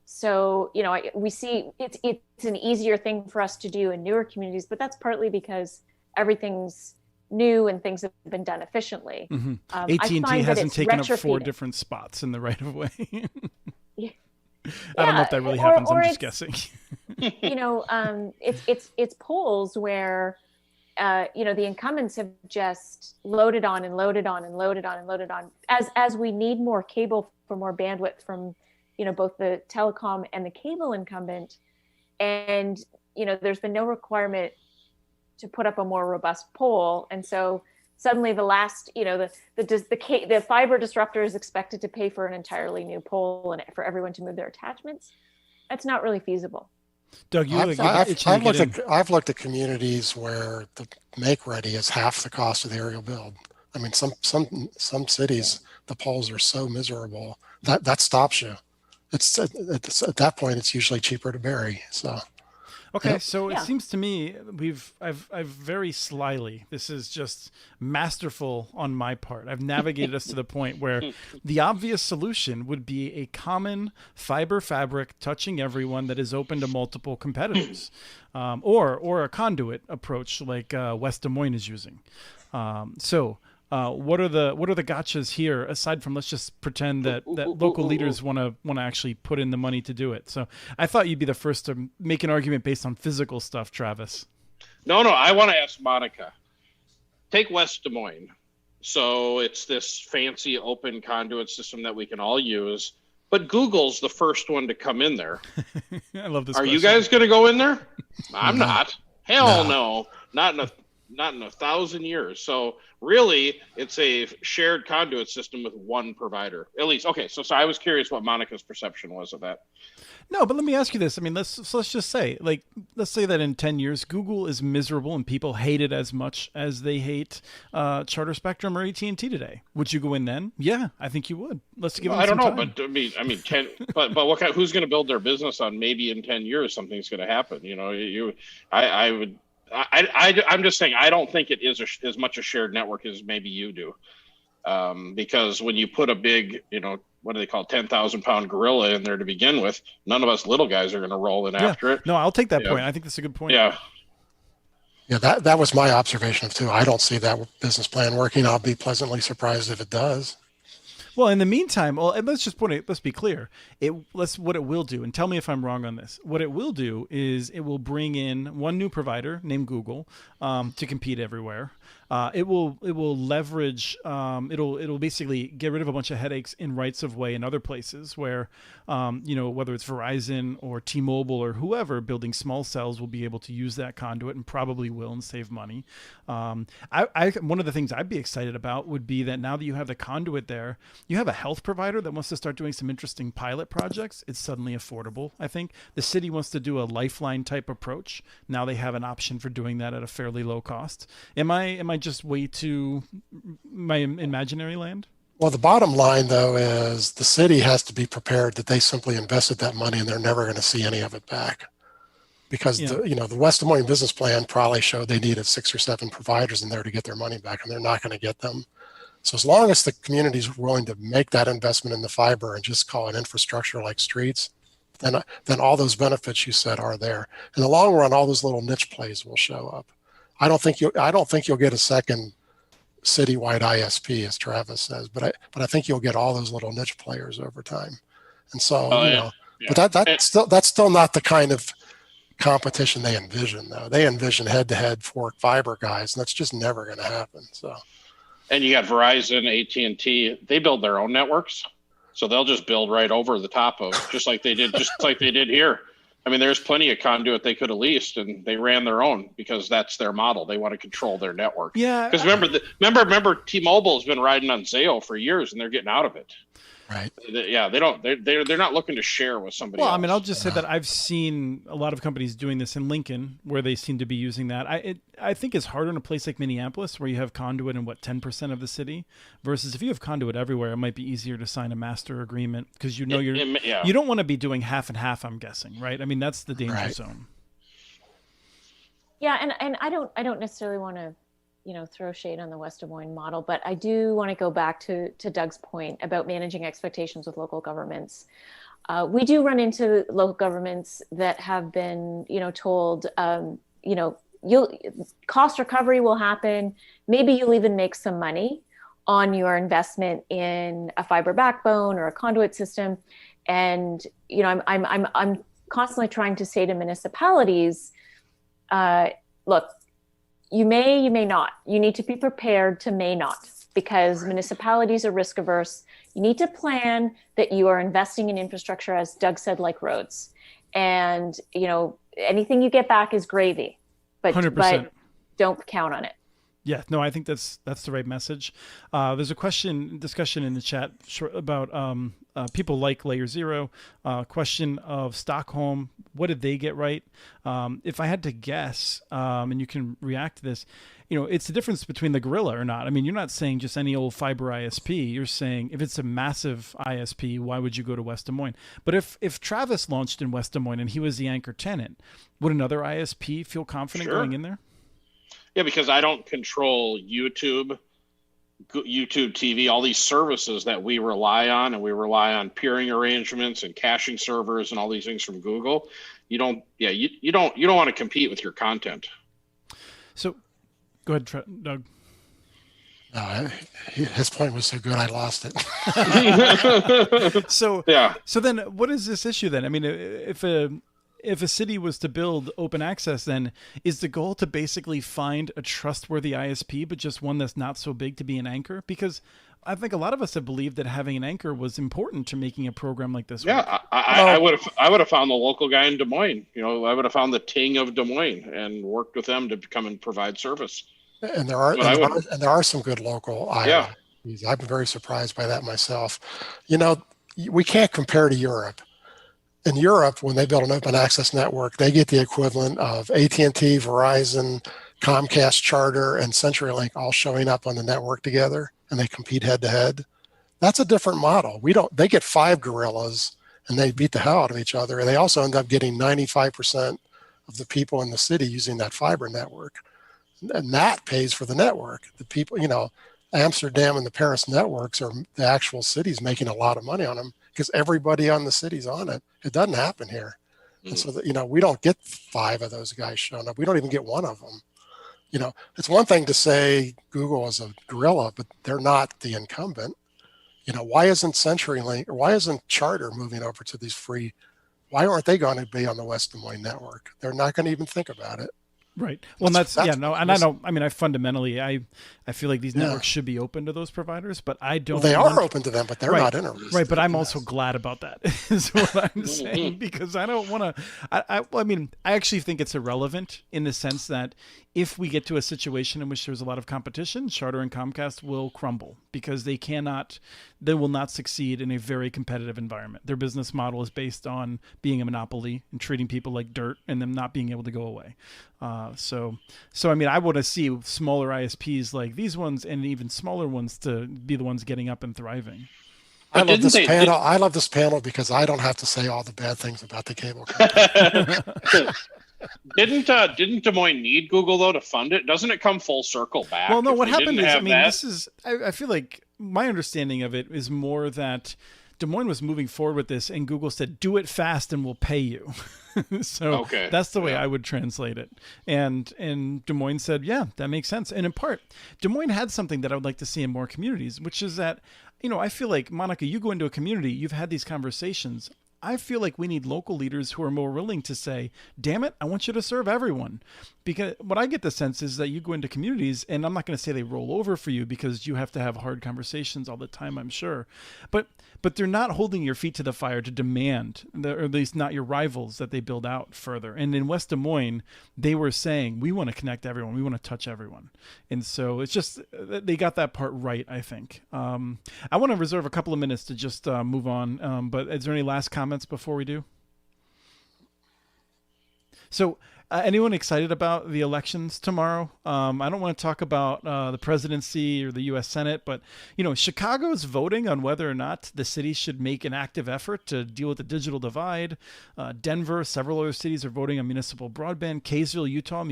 So we see it's an easier thing for us to do in newer communities, but that's partly because everything's new and things have been done efficiently. Mm-hmm. AT&T hasn't taken up 4 different spots in the right of way. Yeah. I don't know if that really happens. I'm just guessing. It's polls where the incumbents have just loaded on and loaded on and loaded on and loaded on as we need more cable for more bandwidth from both the telecom and the cable incumbent, and there's been no requirement to put up a more robust pole, and so suddenly the last the fiber disruptor is expected to pay for an entirely new pole and for everyone to move their attachments. That's not really feasible. Doug, I've looked at communities where the make ready is half the cost of the aerial build. I mean, some cities, the poles are so miserable that stops you. It's at that point, it's usually cheaper to bury. So, okay. So it seems to me I've very slyly, this is just masterful on my part, I've navigated us to the point where the obvious solution would be a common fiber fabric touching everyone that is open to multiple competitors, or a conduit approach like West Des Moines is using. What are the gotchas here, aside from let's just pretend that local leaders want to actually put in the money to do it? So I thought you'd be the first to make an argument based on physical stuff, Travis. No, I want to ask Monica. Take West Des Moines. So it's this fancy open conduit system that we can all use, but Google's the first one to come in there. I love this. Are you guys going to go in there? I'm not. Hell no. Not in 1,000 years. So really, it's a shared conduit system with one provider, at least. Okay, so I was curious what Monica's perception was of that. No, but let me ask you this. I mean, let's just say, let's say that in 10 years, Google is miserable and people hate it as much as they hate Charter Spectrum or AT&T today. Would you go in then? Yeah, I think you would. Let's give them some time. But I mean, 10. but what kind? Who's going to build their business on? Maybe in 10 years something's going to happen. I would. I'm just saying, I don't think it is as much a shared network as maybe you do. Because when you put a big, what do they call 10,000-pound gorilla in there to begin with, none of us little guys are going to roll in after it. No, I'll take that point. I think that's a good point. Yeah. Yeah, that was my observation of too. I don't see that business plan working. I'll be pleasantly surprised if it does. Well, in the meantime, let's be clear. What it will do, and tell me if I'm wrong on this. What it will do is it will bring in one new provider named Google to compete everywhere. It will leverage. It'll basically get rid of a bunch of headaches in rights of way in other places where, whether it's Verizon or T-Mobile or whoever building small cells will be able to use that conduit and probably will and save money. One of the things I'd be excited about would be that now that you have the conduit there, you have a health provider that wants to start doing some interesting pilot projects. It's suddenly affordable. I think the city wants to do a lifeline type approach. Now they have an option for doing that at a fairly low cost. Am I just way too my imaginary land? Well, the bottom line, though, is the city has to be prepared that they simply invested that money and they're never going to see any of it back. because the West Des Moines business plan probably showed they needed 6 or 7 providers in there to get their money back, and they're not going to get them. So as long as the community is willing to make that investment in the fiber and just call it infrastructure like streets, then all those benefits you said are there. In the long run, all those little niche plays will show up. I don't think you'll get a second citywide ISP, as Travis says, but I think you'll get all those little niche players over time. And so but that's still not the kind of competition they envision, though. They envision head-to-head fork fiber guys, and that's just never going to happen. So. And you got Verizon, AT&T. They build their own networks, so they'll just build right over the top of, just like they did here. I mean, there's plenty of conduit they could have leased, and they ran their own because that's their model. They want to control their network. Yeah. Because remember, T-Mobile has been riding on Zayo for years, and they're getting out of it. Right. Yeah, they're not looking to share with somebody else. I mean, I'll just say that I've seen a lot of companies doing this in Lincoln, where they seem to be using that. I think it's harder in a place like Minneapolis, where you have conduit in 10% of the city, versus if you have conduit everywhere, it might be easier to sign a master agreement because you don't want to be doing half and half. I'm guessing, right? I mean, that's the danger zone. Yeah, and I don't necessarily want to throw shade on the West Des Moines model, but I do want to go back to Doug's point about managing expectations with local governments. We do run into local governments that have been, told, cost recovery will happen. Maybe you'll even make some money on your investment in a fiber backbone or a conduit system. And, I'm constantly trying to say to municipalities, look, you may not. You need to be prepared to may not, because municipalities are risk averse. You need to plan that you are investing in infrastructure, as Doug said, like roads. And, anything you get back is gravy, but 100%. Don't count on it. Yeah, no, I think that's the right message. There's a discussion in the chat about people like Layer Zero. Question of Stockholm, what did they get right? If I had to guess, and you can react to this, it's the difference between the gorilla or not. I mean, you're not saying just any old fiber ISP. You're saying if it's a massive ISP, why would you go to West Des Moines? But if Travis launched in West Des Moines and he was the anchor tenant, would another ISP feel confident going in there? Yeah, because I don't control YouTube TV, all these services that we rely on, and we rely on peering arrangements and caching servers and all these things from Google. You don't want to compete with your content. So, go ahead, Doug. No, his point was so good, I lost it. So then, what is this issue then? I mean, if a city was to build open access, then is the goal to basically find a trustworthy ISP, but just one that's not so big to be an anchor? Because I think a lot of us have believed that having an anchor was important to making a program like this work. I would have found the local guy in Des Moines. I would have found the Ting of Des Moines and worked with them to come and provide service. And there are some good local ISPs. I've been very surprised by that myself. We can't compare to Europe. In Europe, when they build an open access network, they get the equivalent of AT&T, Verizon, Comcast, Charter, and CenturyLink all showing up on the network together, and they compete head to head. That's a different model. They get 5 gorillas, and they beat the hell out of each other. And they also end up getting 95% of the people in the city using that fiber network. And that pays for the network. The people, Amsterdam and the Paris networks are the actual cities making a lot of money on them, because everybody on the city's on it. It doesn't happen here. And so that, we don't get 5 of those guys showing up. We don't even get one of them. It's one thing to say Google is a gorilla, but they're not the incumbent. Why isn't CenturyLink, or why isn't Charter moving over to these free? Why aren't they going to be on the West Des Moines network? They're not going to even think about it. Right. Well, I fundamentally, I feel like these networks should be open to those providers, but I don't. Well, they are open to them, but they're not interested. Right. But I'm also glad about that, is what I'm saying, because I don't want to. I actually think it's irrelevant in the sense that if we get to a situation in which there's a lot of competition, Charter and Comcast will crumble because they will not succeed in a very competitive environment. Their business model is based on being a monopoly and treating people like dirt and them not being able to go away. So I want to see smaller ISPs like these ones and even smaller ones to be the ones getting up and thriving. I love this panel because I don't have to say all the bad things about the cable company. Didn't Des Moines need Google though to fund it? Doesn't it come full circle back? Well, no. What happened is, this is. I feel like my understanding of it is more that Des Moines was moving forward with this, and Google said, "Do it fast, and we'll pay you." So that's the way I would translate it. And Des Moines said, "Yeah, that makes sense." And in part, Des Moines had something that I would like to see in more communities, which is that, I feel like, Monica, you go into a community, you've had these conversations. I feel like we need local leaders who are more willing to say, damn it, I want you to serve everyone. Because what I get the sense is that you go into communities, and I'm not going to say they roll over for you because you have to have hard conversations all the time, I'm sure. But they're not holding your feet to the fire to demand, or at least not your rivals, that they build out further. And in West Des Moines, they were saying, we want to connect everyone. We want to touch everyone. And so it's just, they got that part right, I think. I want to reserve a couple of minutes to just move on. But is there any last comments before we do? So anyone excited about the elections tomorrow? I don't want to talk about the presidency or the U.S. Senate, but, Chicago's voting on whether or not the city should make an active effort to deal with the digital divide. Denver, several other cities are voting on municipal broadband. Kaysville, Utah,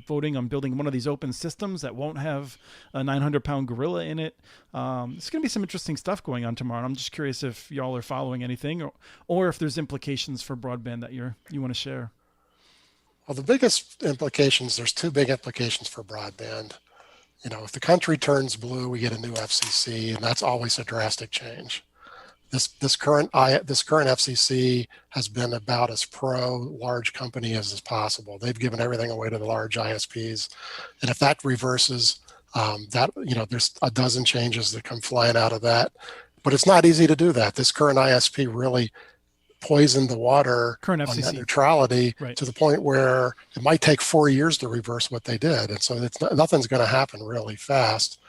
voting on building one of these open systems that won't have a 900-pound gorilla in it. It's going to be some interesting stuff going on tomorrow. I'm just curious if y'all are following anything or if there's implications for broadband that you want to share. Well, the biggest implications, there's two big implications for broadband. If the country turns blue, we get a new FCC, and that's always a drastic change. This current FCC has been about as pro large company as possible. They've given everything away to the large ISPs, and if that reverses, there's a dozen changes that come flying out of that. But it's not easy to do that. This current ISP really poisoned the water on net neutrality to the point where it might take 4 years to reverse what they did. And so nothing's going to happen really fast.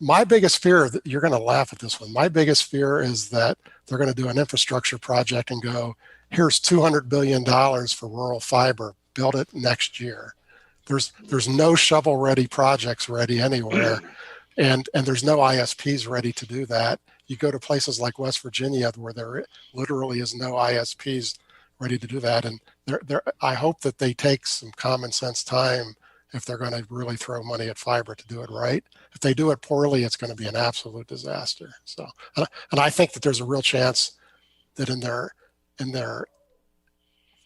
My biggest fear, you're going to laugh at this one, my biggest fear is that they're going to do an infrastructure project and go, here's $200 billion for rural fiber, build it next year. There's no shovel-ready projects ready anywhere, and there's no ISPs ready to do that. You go to places like West Virginia where there literally is no ISPs ready to do that. And I hope that they take some common sense time if they're going to really throw money at fiber to do it right. If they do it poorly, it's going to be an absolute disaster. So, and I think that there's a real chance that in their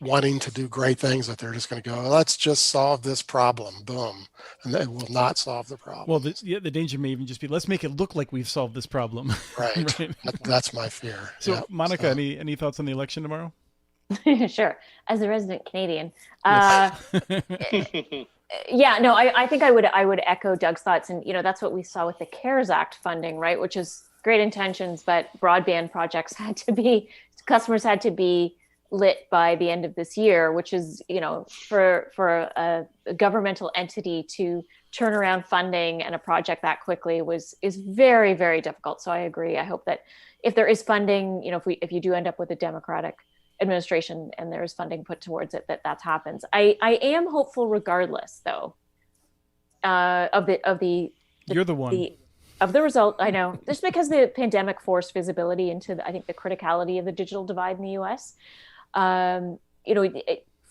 wanting to do great things that they're just going to go, let's just solve this problem, boom, and it will not solve the problem. Well, the danger may even just be, let's make it look like we've solved this problem. Right. That's my fear. So, Monica, any thoughts on the election tomorrow? Sure. As a resident Canadian, yes. I think I would echo Doug's thoughts, and that's what we saw with the CARES Act funding, right? Which is great intentions, but broadband projects customers had to be lit by the end of this year, which is, for a governmental entity to turn around funding and a project that quickly is very, very difficult. So I agree. I hope that if there is funding, if you do end up with a Democratic administration and there is funding put towards it, that happens. I am hopeful regardless, though, of the you're the one. Of the result. I know, just because the pandemic forced visibility into I think the criticality of the digital divide in the U.S. For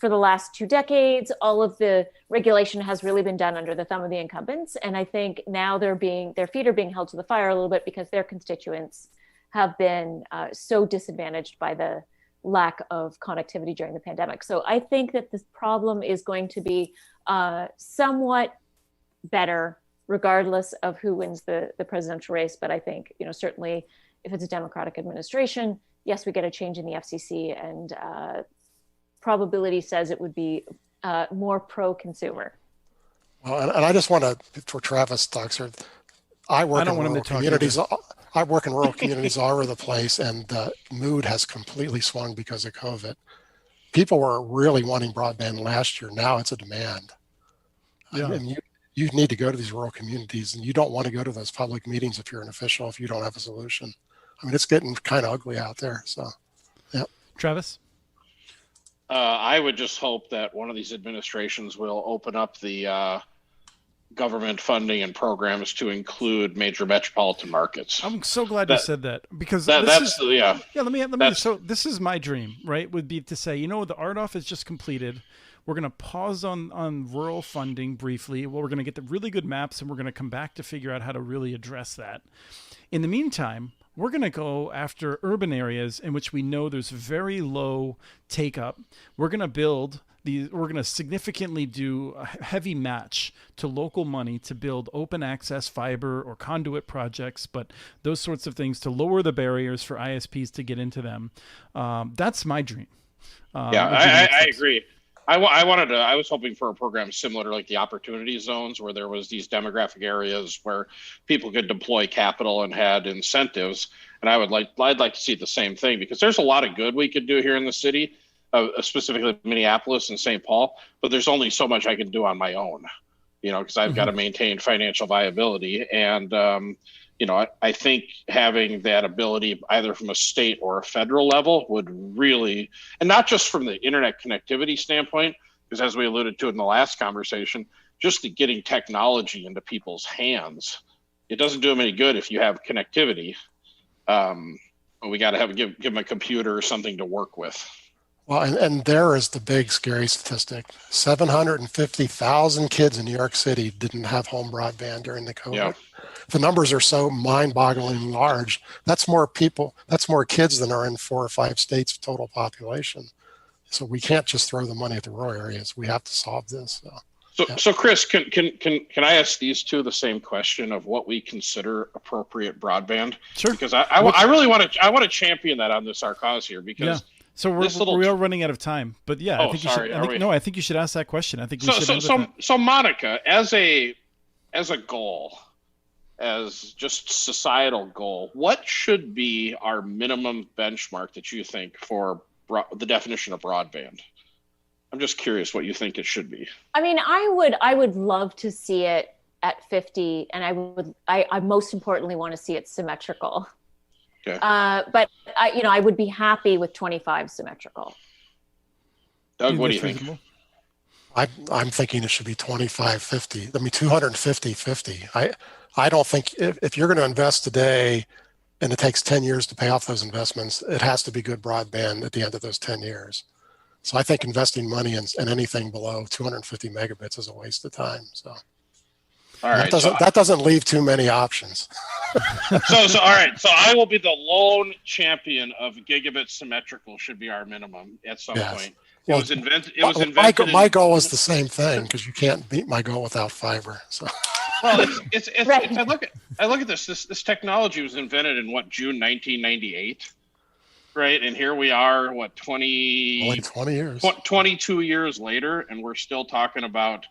the last 2 decades, all of the regulation has really been done under the thumb of the incumbents. And I think now their feet are being held to the fire a little bit because their constituents have been so disadvantaged by the lack of connectivity during the pandemic. So I think that this problem is going to be somewhat better regardless of who wins the presidential race. But I think, certainly if it's a Democratic administration, yes, we get a change in the FCC, and probability says it would be more pro-consumer. Well, and I just want to, for Travis talks here, I work in rural communities. I work in rural communities all over the place, and the mood has completely swung because of COVID. People were really wanting broadband last year. Now it's a demand. Yeah. And you need to go to these rural communities, and you don't want to go to those public meetings if you're an official, if you don't have a solution. I mean, it's getting kind of ugly out there. So, yeah. Travis? I would just hope that one of these administrations will open up the government funding and programs to include major metropolitan markets. I'm so glad you said that, because let me. So this is my dream, right? Would be to say, the RDOF is just completed. We're going to pause on rural funding briefly. Well, we're going to get the really good maps, and we're going to come back to figure out how to really address that. In the meantime, we're going to go after urban areas in which we know there's very low take up. We're going to build we're going to significantly do a heavy match to local money to build open access fiber or conduit projects, but those sorts of things to lower the barriers for ISPs to get into them. That's my dream. I agree. I was hoping for a program similar to like the opportunity zones, where there was these demographic areas where people could deploy capital and had incentives. And I'd like to see the same thing, because there's a lot of good we could do here in the city, specifically Minneapolis and St. Paul, but there's only so much I can do on my own, because I've got to maintain financial viability. And, I think having that ability either from a state or a federal level would really, and not just from the internet connectivity standpoint, because as we alluded to in the last conversation, just the getting technology into people's hands, it doesn't do them any good if you have connectivity. We got to give them a computer or something to work with. Well, and there is the big scary statistic. 750,000 kids in New York City didn't have home broadband during the COVID. Yeah. The numbers are so mind-bogglingly large. That's more people, that's more kids than are in 4 or 5 states' total population. So we can't just throw the money at the rural areas. We have to solve this. So Chris, can I ask these two the same question of what we consider appropriate broadband? Sure. Because I really want to champion that on our cause here, because. Yeah. So we are running out of time, but yeah, I think you should ask that question. I think we should. So Monica, as a goal, as just societal goal, what should be our minimum benchmark that you think for the definition of broadband? I'm just curious what you think it should be. I mean, I would love to see it at 50, and I most importantly want to see it symmetrical. Okay. But I would be happy with 25 symmetrical. Doug, what do you think? I'm thinking it should be 25, 50. I mean, 250, 50. I don't think if you're going to invest today and it takes 10 years to pay off those investments, it has to be good broadband at the end of those 10 years. So I think investing money in anything below 250 megabits is a waste of time. So. All right, that doesn't leave too many options. So all right. So I will be the lone champion of gigabit symmetrical should be our minimum at some point. It was invented. My goal is the same thing, because you can't beat my goal without fiber. So. Well, right. I look at this. This technology was invented in June 1998, right? And here we are, only 20 years, 22 years later, and we're still talking about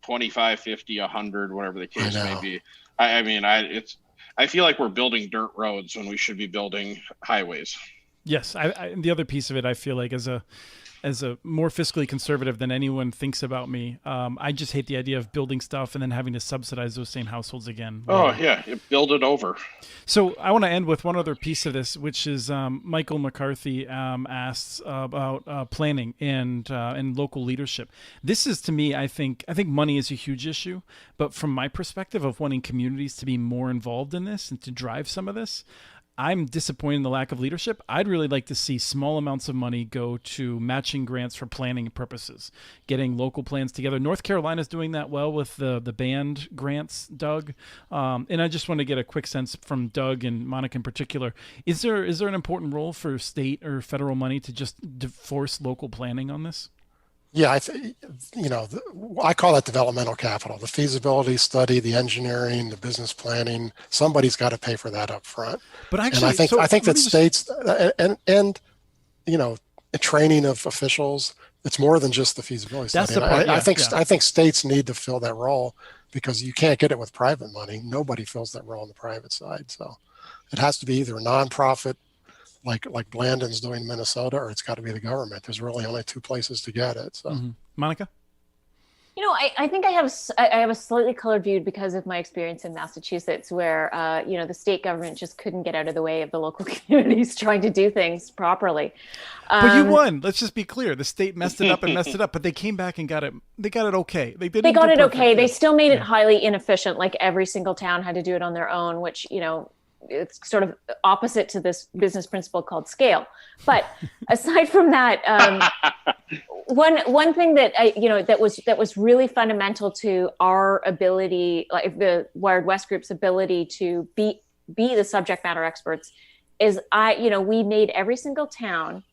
25, 50, 100, whatever the case may be. I feel like we're building dirt roads when we should be building highways. Yes. The other piece of it, I feel like as a more fiscally conservative than anyone thinks about me, I just hate the idea of building stuff and then having to subsidize those same households again. Build it over. So I want to end with one other piece of this, which is Michael McCarthy asks about planning and local leadership. This is, to me, I think money is a huge issue, but from my perspective of wanting communities to be more involved in this and to drive some of this, I'm disappointed in the lack of leadership. I'd really like to see small amounts of money go to matching grants for planning purposes, getting local plans together. North Carolina's doing that well with the band grants, Doug. And I just want to get a quick sense from Doug and Monica in particular. Is there an important role for state or federal money to just force local planning on this? Yeah, I call that developmental capital. The feasibility study, the engineering, the business planning. Somebody's got to pay for that up front. But actually, and I think that states and training of officials. It's more than just the feasibility study. That's the part, I think states need to fill that role, because you can't get it with private money. Nobody fills that role on the private side. So it has to be either a nonprofit, like Blandon's doing in Minnesota, or it's got to be the government. There's really only 2 places to get it. So, Monica? I think I have a slightly colored view because of my experience in Massachusetts, where the state government just couldn't get out of the way of the local communities trying to do things properly. But you won. Let's just be clear. The state messed it up, but they came back and got it. They got it okay. They got it okay. They still made it highly inefficient. Like every single town had to do it on their own, which it's sort of opposite to this business principle called scale. But aside from that, one thing that that was really fundamental to our ability, like the Wired West Group's ability to be the subject matter experts, is we made every single town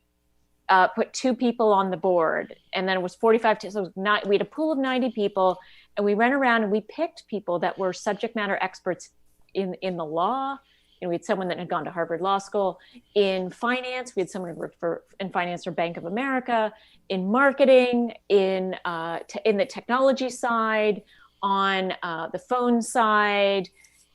put 2 people on the board, and then it was 45. So we had a pool of 90 people, and we went around and we picked people that were subject matter experts in the law. We had someone that had gone to Harvard Law School. In finance, we had someone who worked in finance or Bank of America. In marketing, in the technology side, on the phone side,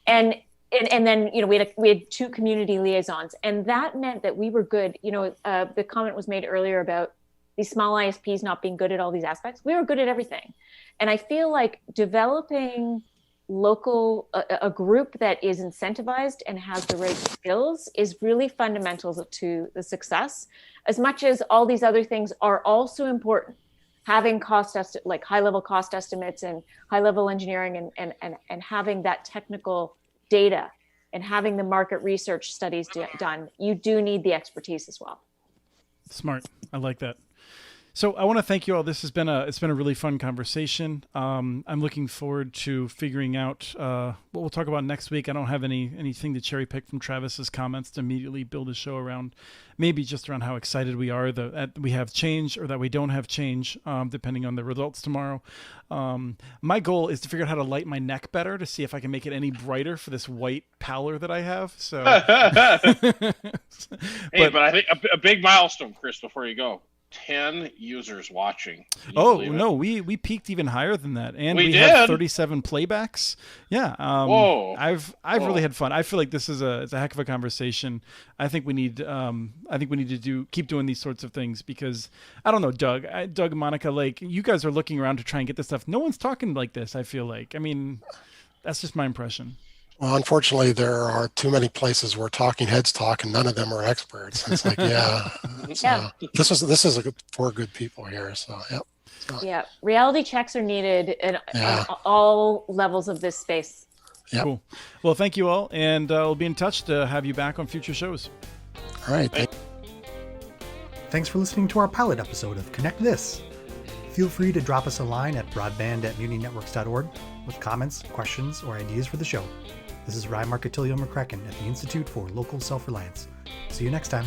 and then we had 2 community liaisons, and that meant that we were good. The comment was made earlier about these small ISPs not being good at all these aspects. We were good at everything, and I feel like developing a group that is incentivized and has the right skills is really fundamental to the success, as much as all these other things are also important. Having high level cost estimates and high level engineering and having that technical data and having the market research studies done, you do need the expertise as well. Smart. I like that. So I want to thank you all. It's been a really fun conversation. I'm looking forward to figuring out what we'll talk about next week. I don't have anything to cherry pick from Travis's comments to immediately build a show around. Maybe just around how excited we are that we have change or that we don't have change, depending on the results tomorrow. My goal is to figure out how to light my neck better to see if I can make it any brighter for this white pallor that I have. So, but I think a big milestone, Chris, before you go. 10 users watching. Oh no, we peaked even higher than that, and we did. have 37 playbacks. Yeah. Whoa. I've really had fun. I feel like it's a heck of a conversation. I think we need to keep doing these sorts of things, because I don't know, Doug, Monica, like, you guys are looking around to try and get this stuff. No one's talking like this, I feel like. I mean, that's just my impression. Well, unfortunately, there are too many places where talking heads talk, and none of them are experts. It's like, this is for good people here. So, yep. So, yeah, reality checks are needed on all levels of this space. Yep. Cool. Well, thank you all, and we'll be in touch to have you back on future shows. All right. Thanks for listening to our pilot episode of Connect This. Feel free to drop us a line at broadband@muninetworks.org with comments, questions, or ideas for the show. This is Ryan Marcatillo McCracken at the Institute for Local Self-Reliance. See you next time.